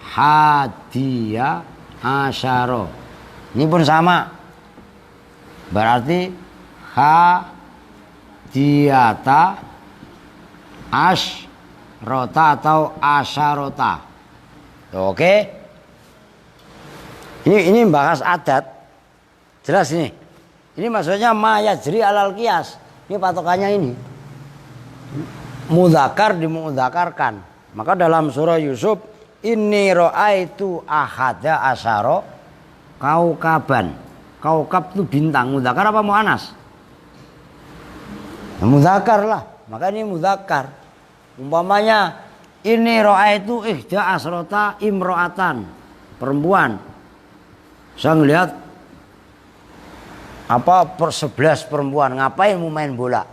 hadiya asyaro. Ini pun sama. Berarti hadiyata asyrota atau asyarota. Oke. Ini bahas adat. Jelas ini. Ini maksudnya ma yajri alal qiyas. Ini patokannya ini. Mudzakkar dimudzakarkan. Maka dalam surah Yusuf, inni ra'aitu ahada asyara kaukaban. Kaukab itu bintang. Mudzakkar apa muannas? Mudzakkar lah. Maka ini mudzakkar. Umpamanya inni ra'aitu ihda asrota imro'atan. Perempuan. Saya ngelihat 11 perempuan. Ngapain mau main bola?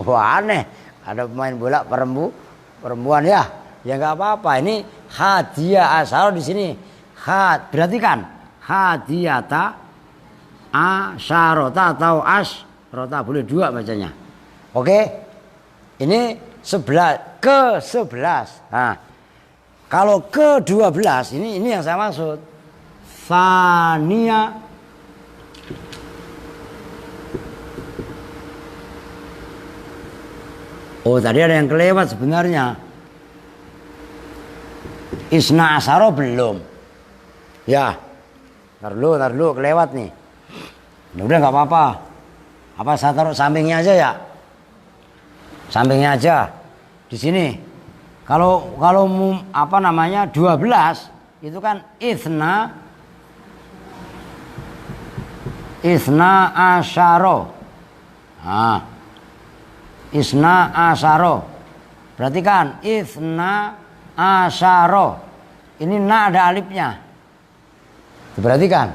Wah aneh. Ada pemain bola perempuan ya. Ya nggak apa-apa. Ini hadiah asar di sini. Perhatikan. Hadiyata asyarota atau asrota. Boleh dua bacanya. Oke. Ini 11 ke-11. Nah, kalau ke-12 ini yang saya maksud. Fania oh tadi ada yang kelewat sebenarnya. Isna asaro belum. Ya. Ntar dulu kelewat nih. Udah nggak apa-apa. Apa saya taruh sampingnya aja ya? Sampingnya aja. Di sini. Kalau 12 itu kan isna asyaro. Nah. Isna asyaro. Perhatikan, isna asyaro. Ini na ada alifnya. Perhatikan.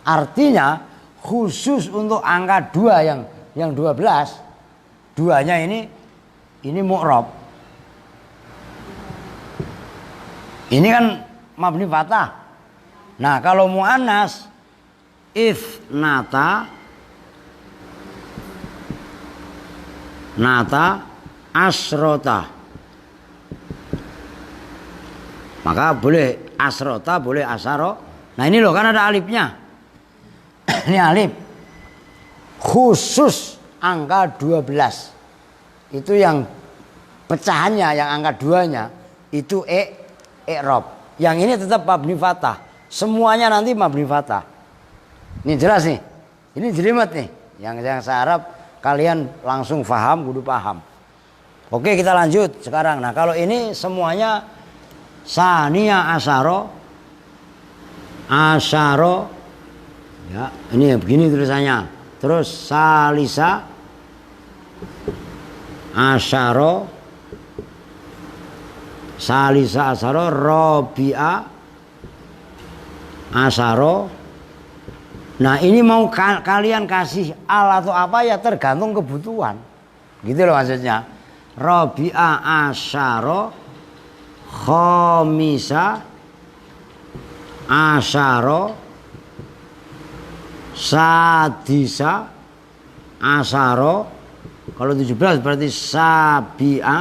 Artinya khusus untuk angka 2 yang 12, duanya ini mu'rab. Ini kan mabni fathah. Nah, kalau muannas ithnata nata asrota. Maka boleh asrota, boleh asaro. Nah, ini loh kan ada alifnya. Ini alif. Khusus angka 12. Itu yang pecahannya, yang angka 2-nya itu i'rab. Yang ini tetap mabni fathah. Semuanya nanti mabni fathah. Ini jelas nih. Ini jelimet nih. Yang saya harap kalian langsung paham, kudu paham. Oke, kita lanjut sekarang. Nah, kalau ini semuanya sania asaro ya, ini begini tulisannya. Terus salisa asaro robi'a asaro. Nah, ini mau kalian kasih al atau apa ya tergantung kebutuhan. Gitu loh maksudnya. Robi'a asaro khomisa asaro sadisa asaro. Kalau 17 berarti sabi'a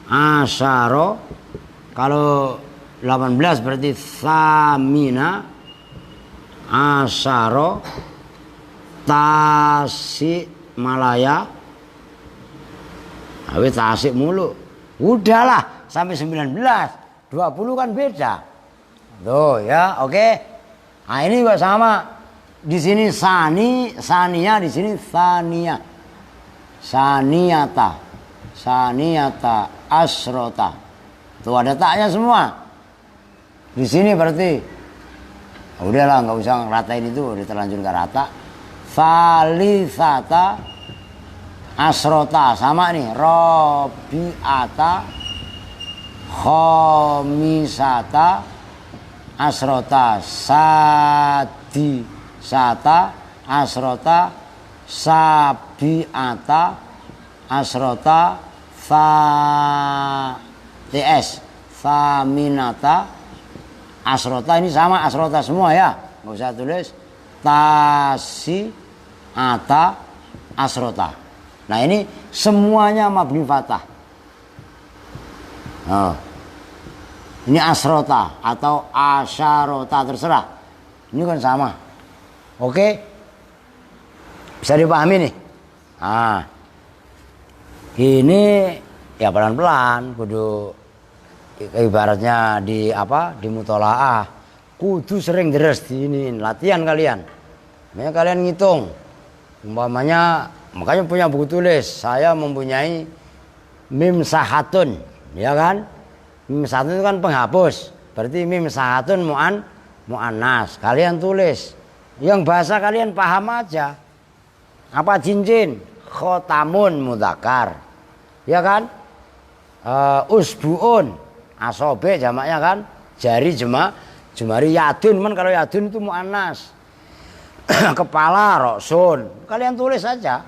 asaro. Kalau 18 berarti thamina asaro tasik malaya. Tapi tasik mulu. Udahlah sampai 19. 20 kan beda. Tuh ya, oke. Nah, ini juga sama. Di sini sania, di sini thania. Saniata asrota. Tuh ada taknya semua. Di sini berarti udahlah, nggak usah ngeratain itu, udah terlanjur nggak rata. Salisata asrota sama nih. Robiata khomisata asrota sadisata asrota sabiata asrota faminata asrota. Ini sama asrota semua ya, nggak usah tulis. Tasiata asrota. Nah, ini semuanya mabni fathah. Oh. Ini asrota atau asyarota terserah. Ini kan sama. Oke, bisa dipahami nih. Nah, ini ya pelan-pelan, kudu ibaratnya di mutolaah, kudu sering deres di ini latihan kalian. Makanya kalian ngitung, umpamanya, makanya punya buku tulis. Saya mempunyai mim sahatun, ya kan? Mim sahatun itu kan penghapus, berarti mim sahatun mu'annas. Kalian tulis, yang bahasa kalian paham aja. Apa cincin? Khotamun mudzakkar, ya kan? Usbuun asobe jamaknya kan, jari jemari yadun, man kalau yadun itu mu'annas. Kepala roksun, kalian tulis saja.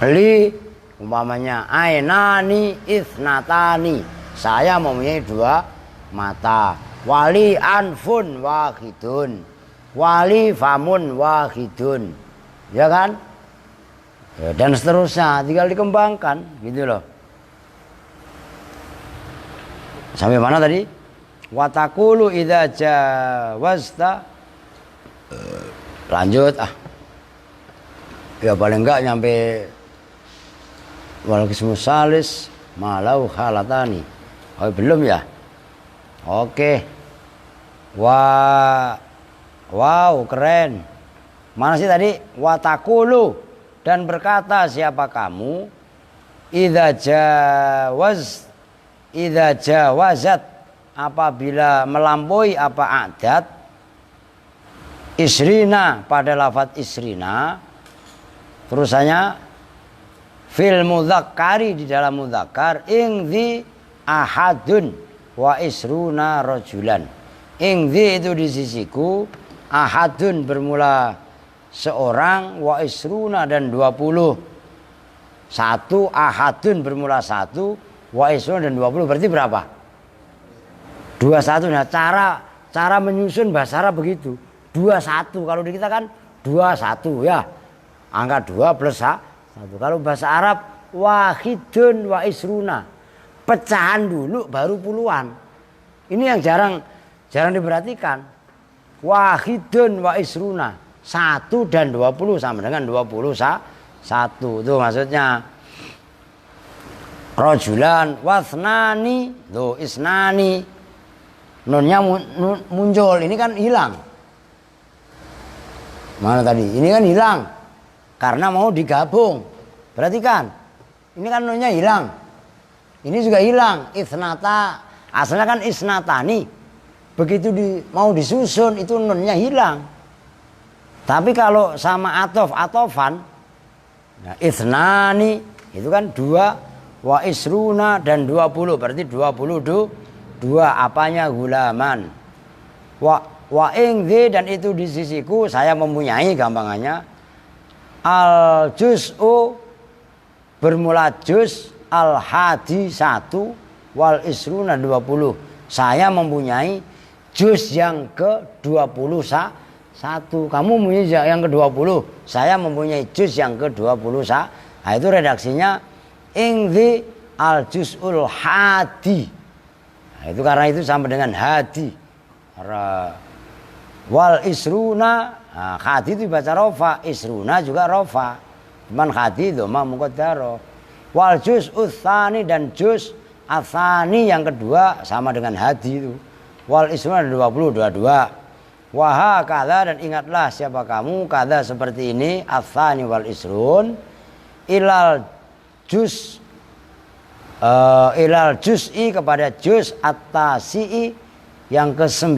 Li umpamanya ainani ithnatani, saya mempunyai 2 mata. Wali anfun wahidun, wali famun wahidun, ya kan? Ya, dan seterusnya, tinggal dikembangkan gitu loh. Sampai mana tadi? Watakulu idza jawazta. Lanjut ya paling enggak nyampe wal qismu salis malau halatani. Oh, belum ya? Oke. Wow, keren. Mana sih tadi? Watakulu, dan berkata siapa kamu idza jawazat, apabila melampaui apa adat, isrina, pada lafadz isrina, terusannya fil mudzakkari, di dalam mudzakkar, ingzi ahadun wa isruna rajulan. Ingzi itu di sisiku, ahadun bermula seorang, wa isruna dan 20. Satu, ahadun bermula 1, wa isruna dan 20, berarti berapa? 21. Nah, cara menyusun bahasa Arab begitu. 21. Kalau di kita kan 21 ya. Angka 2 plus 1. Kalau bahasa Arab wahidun wa isruna. Pecahan dulu baru puluhan. Ini yang jarang diperhatikan. Wahidun wa isruna. 1 dan 20 sama dengan 21. Itu maksudnya. Rajulan wasnani, tuh isnani. Nunnya muncul, ini kan hilang. Mana tadi? Ini kan hilang. Karena mau digabung. Perhatikan. Ini kan nunnya hilang. Ini juga hilang. Isnata. Asalnya kan isnatani. Begitu mau disusun itu nunnya hilang. Tapi kalau sama atofan. Nah, isnani. Itu kan 2. Wa isruna dan 20. Berarti 22 apanya gulaman. Wa ingdi dan itu di sisiku saya mempunyai gampangannya. Al juz'u bermula juz al hadi 1 wal isruna 20. Saya mempunyai juz yang ke-21. Kamu mempunyai yang ke-20. Saya mempunyai juz yang ke-21. Nah, itu redaksinya ingdi al juz'ul hadi. Nah, itu karena itu sama dengan hadi. Wal isruna, nah, hadi itu baca rofa, isruna juga rofa. Cuman hadi itu mah muqaddaro. Wal juz'ul tsani dan juz atsani yang kedua sama dengan hadi itu. Wal isruna 20 22. Waha kada dan ingatlah siapa kamu kada seperti ini atsani wal isrun ilal juz'i kepada juz at-tasi'i yang ke-9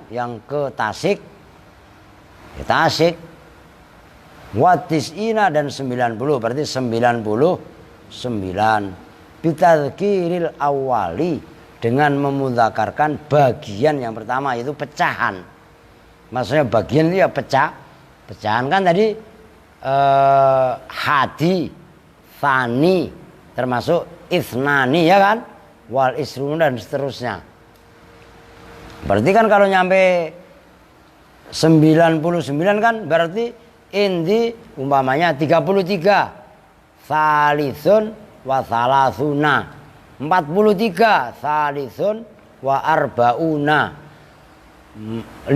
yang ke tasik ya, tasik watis'ina dan 90 berarti 99 bitadzkiril awali dengan memudzakarkan bagian yang pertama yaitu pecahan. Maksudnya bagian itu ya pecahan kan tadi hadi Fani termasuk isnani ya kan, wal isrun dan seterusnya. Berarti kan kalau nyampe 99 kan berarti indi umpamanya 33 salithun wa salasuna 43 salithun wa arbauna 56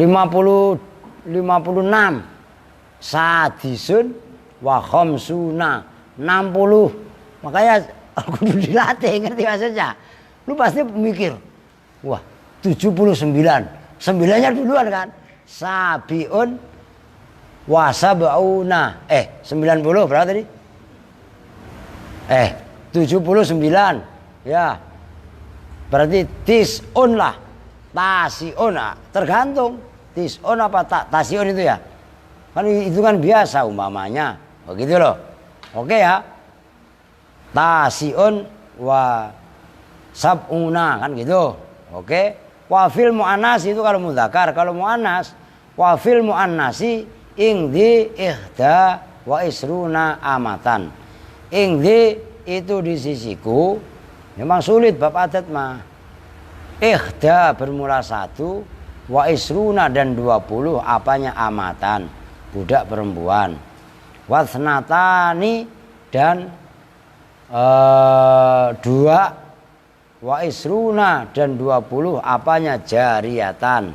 sadisun wa khamsuna 60. Makanya aku kudu dilatih, ngerti maksudnya. Lu pasti mikir, wah 79, 9-nya duluan kan. Sabiun wa sab'una. 90 berapa tadi? 79. Ya. Berarti tis'un lah. Tasi'un. Tergantung tis'un apa tasi'un itu ya. Kan itu kan biasa umpamanya. Begitu loh. Oke ya. Tasi'un wa sab'una kan gitu. Oke. Wa fil mu'annas itu kalau mudzakkar, kalau mu'annas wa fil mu'annasi ingdi ihda wa isruna amatan. Ingdi itu di sisiku memang sulit bab adat mah. Ihda bermula 1 wa isruna dan 20 apanya amatan, budak perempuan. Wasnatani dan 2 wa isruna dan 20 apanya jariyatan.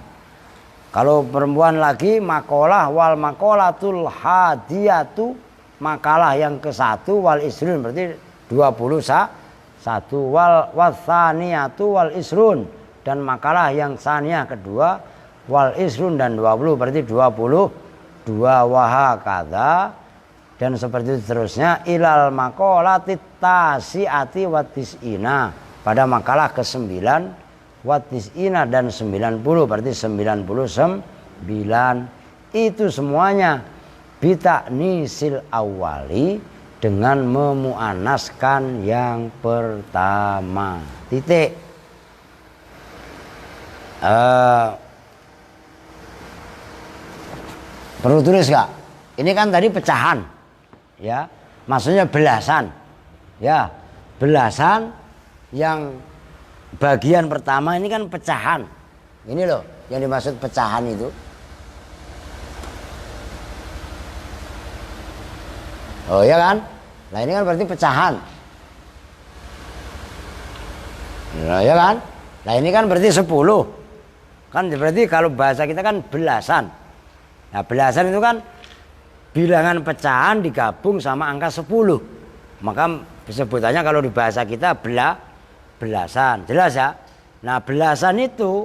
Kalau perempuan lagi makolah wal makolatul hadiyatu makalah yang ke-1 wal isrun berarti 21 wal wasaniyatu wal isrun dan makalah yang saniyah kedua wal isrun dan 20 berarti 22 waha kada dan seperti itu seterusnya ilal makolatit tasi'ati watis'ina pada makalah ke-9 watis'ina dan 90 berarti 99 itu semuanya bitaknisil awali dengan memuannaskan yang pertama. Titik. Perlu tulis gak? Ini kan tadi pecahan, ya, maksudnya belasan, ya, belasan yang bagian pertama ini kan pecahan. Ini loh yang dimaksud pecahan itu. Oh ya kan? Nah ini kan berarti pecahan. Nah ya kan? Nah ini kan berarti 10. Kan berarti kalau bahasa kita kan belasan. Nah belasan itu kan bilangan pecahan digabung sama angka 10. Maka sebutannya kalau di bahasa kita belasan. Jelas ya? Nah belasan itu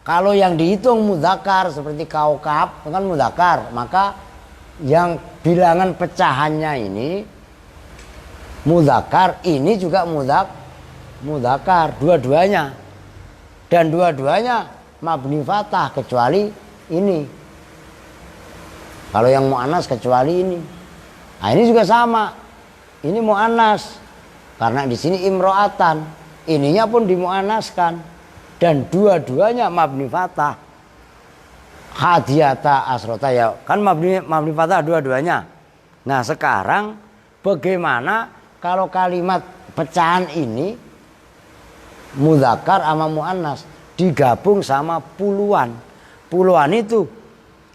kalau yang dihitung mudzakkar seperti kaukab itu kan mudzakkar, maka yang bilangan pecahannya ini mudzakkar, ini juga mudzakkar dua-duanya. Dan dua-duanya mabni fathah kecuali ini. Kalau yang muannas kecuali ini. Nah ini juga sama. Ini muannas karena di sini imro'atan. Ininya pun dimuannaskan. Dan dua-duanya mabni fathah. Hadiyata asrota ya kan mabni fathah dua-duanya. Nah sekarang bagaimana kalau kalimat pecahan ini mudzakkar sama muannas digabung sama puluhan. Puluhan itu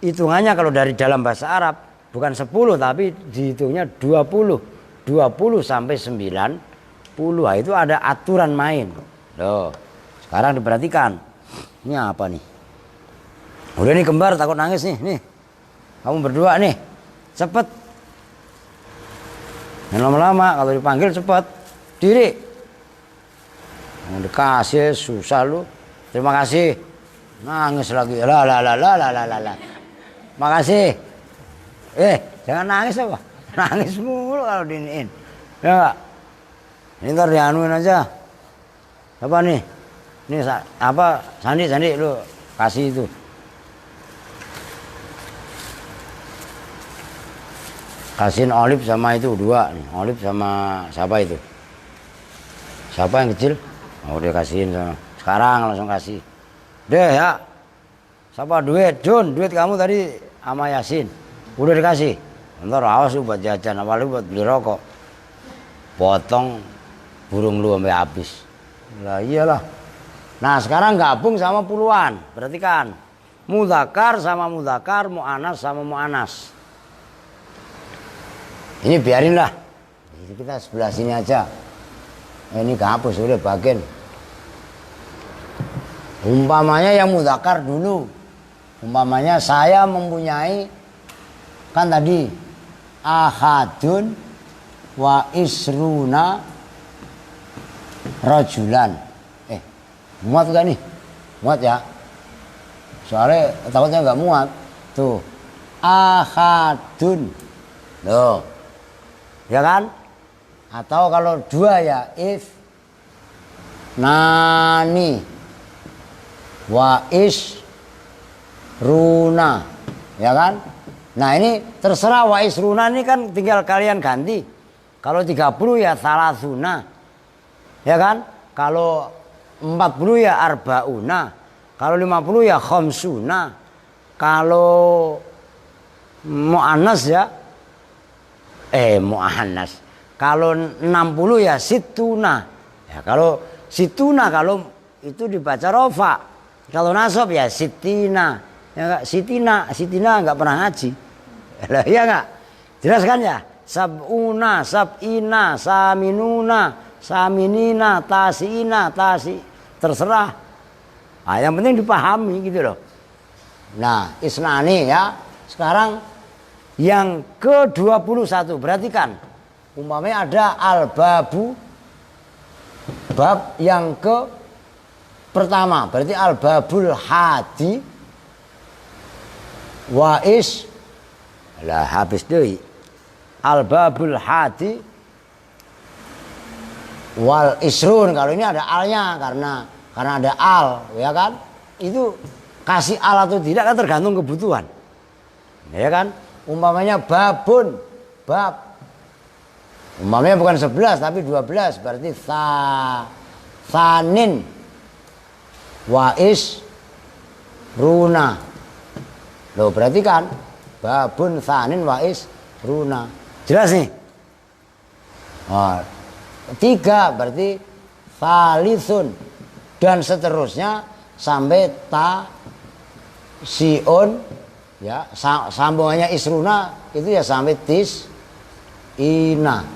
hitungannya kalau dari dalam bahasa Arab bukan 10 tapi dihitungnya 20. 20 sampai 90. Nah, itu ada aturan main. Loh, sekarang diperhatikan. Ini apa nih? Udah nih kembar takut nangis nih. Kamu berdua nih. Cepet. Lama-lama kalau dipanggil cepet. Diri. Dikasih susah lu. Terima kasih. Nangis lagi. Lah. Makasih. Jangan nangis apa? Nangis mulu kalau diiniin. Ya enggak? Ini ntar dianuin aja. Apa nih? Ini apa? Sandi lu kasih itu. Kasihin Olive sama itu dua nih. Olive sama siapa itu? Siapa yang kecil? Oh dia kasihin sama. Sekarang langsung kasih. Deh ya. Siapa duit? Jun, duit kamu tadi sama Yasin. Udah dikasih. Ntar awas lu buat jajan, apalagi buat beli rokok. Potong burung lu sampai habis. Lah iyalah. Nah sekarang gabung sama puluhan. Perhatikan. Mudzakkar sama mudzakkar, muannas sama muannas. Ini biarin lah. Kita sebelah sini aja. Ini kehapus udah bagian. Umpamanya yang mudzakkar dulu. Umpamanya saya mempunyai kan tadi ahadun wa isruna rajulan. Muat gak nih? Muat ya. Soalnya takutnya nggak muat. Tuh ahadun. Loh. Ya kan? Atau kalau dua ya if nani wa is runa, ya kan? Nah ini terserah wa is runa ini kan tinggal kalian ganti. Kalau 30 ya salasuna, ya kan? Kalau 40 ya arbauna, kalau 50 ya khamsuna, kalau muannas ya muannas. Kalau 60 ya situna. Ya kalau situna kalau itu dibaca rofa. Kalau nasab ya sitina. Ya sitina enggak pernah ngaji. Lah iya enggak? Jelas kan ya? Sabuna, sabina, saminuna, saminina, tasina, terserah. Nah, yang penting dipahami gitu loh. Nah, isnani ya. Sekarang yang ke-21, perhatikan. Umpamanya ada al-babu, bab yang ke pertama, berarti al-babul hadi wa is lah habis deui. Al-babul hadi wal isrun, kalau ini ada alnya karena ada al, ya kan? Itu kasih al atau tidak kan tergantung kebutuhan. Ya kan? Umpamanya babun, bab. Umpamanya bukan 11 tapi 12, berarti sanin wa is runa. Loh berarti kan babun sanin wa is runa. Jelas nih? Oh, 3 berarti salisun dan seterusnya sampai ta siun ya, sambungannya isruna itu ya sampai tis ina.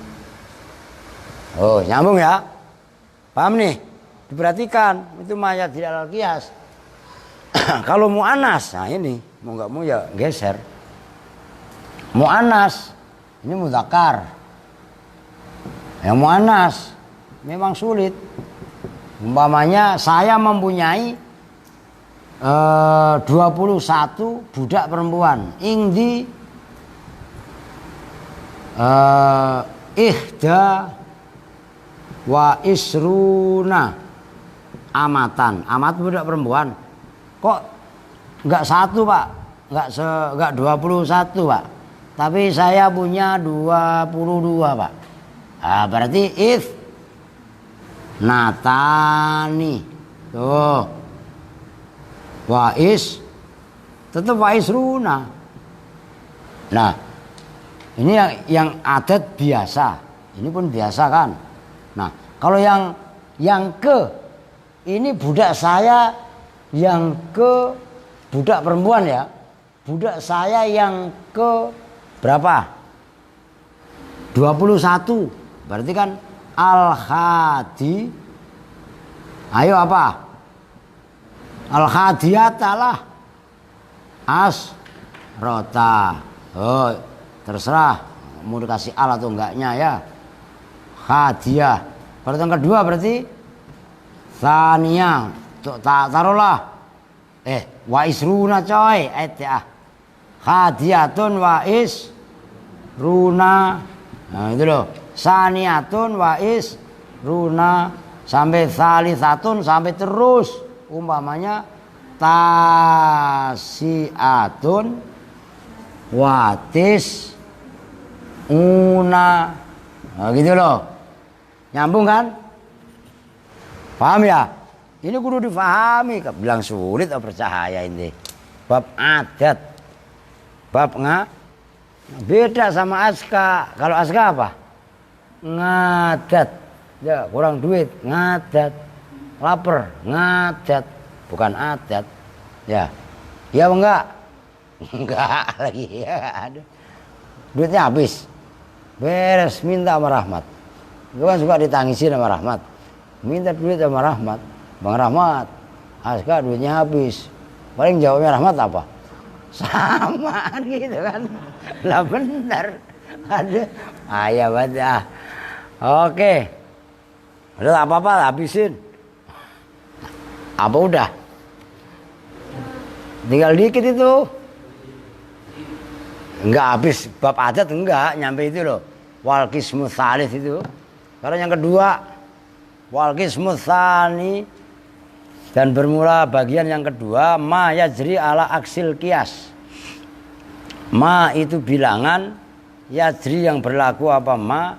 Oh, nyambung ya? Paham nih? Diperhatikan, itu maya tidak alal qiyas. Kalau mu'anas, nah ini mau nggak mau ya geser. Mu'anas ini mudzakkar. Yang mu'anas memang sulit. Umpamanya saya mempunyai 21 budak perempuan. Ingdi ihda wa isruna amatan. Amat budak perempuan. Kok enggak satu, Pak? Enggak 21, Pak. Tapi saya punya 22, Pak. Nah, berarti if natani. Tuh. Wais tetap waisruna. Nah, ini yang adat biasa. Ini pun biasa kan. Nah, kalau yang ke ini budak saya yang ke budak perempuan ya. Budak saya yang ke berapa? 21. Berarti kan al-hadi. Ayo apa? Al-hadiyatalah rota. Oh, terserah mau dikasih al atau enggaknya ya. Hadiah. Berarti yang kedua berarti Tsaniyah. Taruhlah wa isruna coy. Hadiyatun wa isruna. Nah itu loh. Saniyatun wa isruna sampai salisatun sampai terus. Umpamanya tasiatun watis una. Nah, gitu loh. Nyambung kan? Paham ya? Ini kudu difahami. Bilang sulit atau percaya ini. Bab adat. Bab beda sama aska. Kalau aska apa? Ngadat. Ya, kurang duit, ngadat. Lapar, ngadat, bukan adat. Ya. Iya apa enggak? Enggak lagi ya. Aduh. Duitnya habis. Beres minta sama Rahmat. Gue kan suka ditangisi sama Rahmat. Minta duit sama Rahmat. Bang Rahmat, Aska duitnya habis. Paling jawabnya Rahmat apa? Sama gitu kan. Lah benar. Ada ayah banget ah. Oke. Udah apa-apa habisin. Apa udah? Tinggal dikit itu. Enggak habis bab adat enggak nyampe itu loh. Wal qismu tsalits itu. Karena yang kedua wal qismu tsani dan bermula bagian yang kedua ma yajri ala aksil qiyas. Ma itu bilangan, yajri yang berlaku apa ma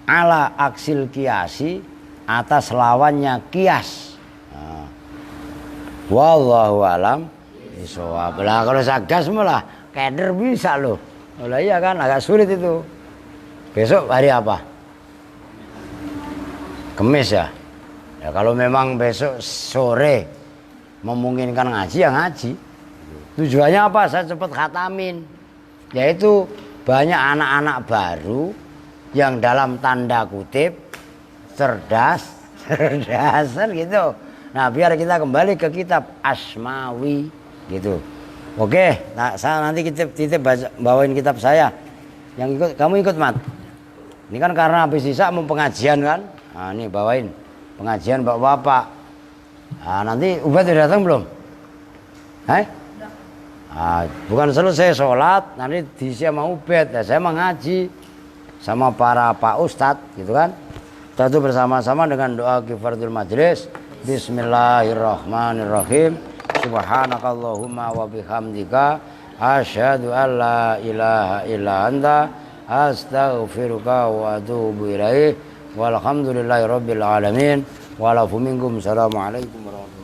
ala aksil qiyasi atas lawannya qiyas. Wallahu alam bishawab. Lah kalau sagas malah keder bisa loh. Lah iya kan agak sulit itu. Besok hari apa? Kamis ya. Ya kalau memang besok sore memungkinkan ngaji ya ngaji. Tujuannya apa? Saya cepat khatamin. Yaitu banyak anak-anak baru yang dalam tanda kutip cerdas gitu. Nah biar kita kembali ke kitab Asmawi gitu. Oke, nah, saya nanti titip bawain kitab saya. Yang ikut, kamu ikut Mat. Ini kan karena habis sisa mau pengajian kan. Nah ini bawain pengajian bapak-bapak. Nah nanti Ubed udah datang belum? Nah, bukan selesai sholat nanti diisi sama Ubed. Ya, saya mengaji sama para Pak Ustadz gitu kan. Kita itu bersama-sama dengan doa kifaratul majlis. Bismillahirrahmanirrahim. Subhanakallahumma wa bihamdika asyhadu an la ilaha illa anta astaghfiruka wa atubu ilaik. Walhamdulillahirabbil alamin. Wa lakum minkum. Assalamualaikum warahmatullahi wabarakatuh.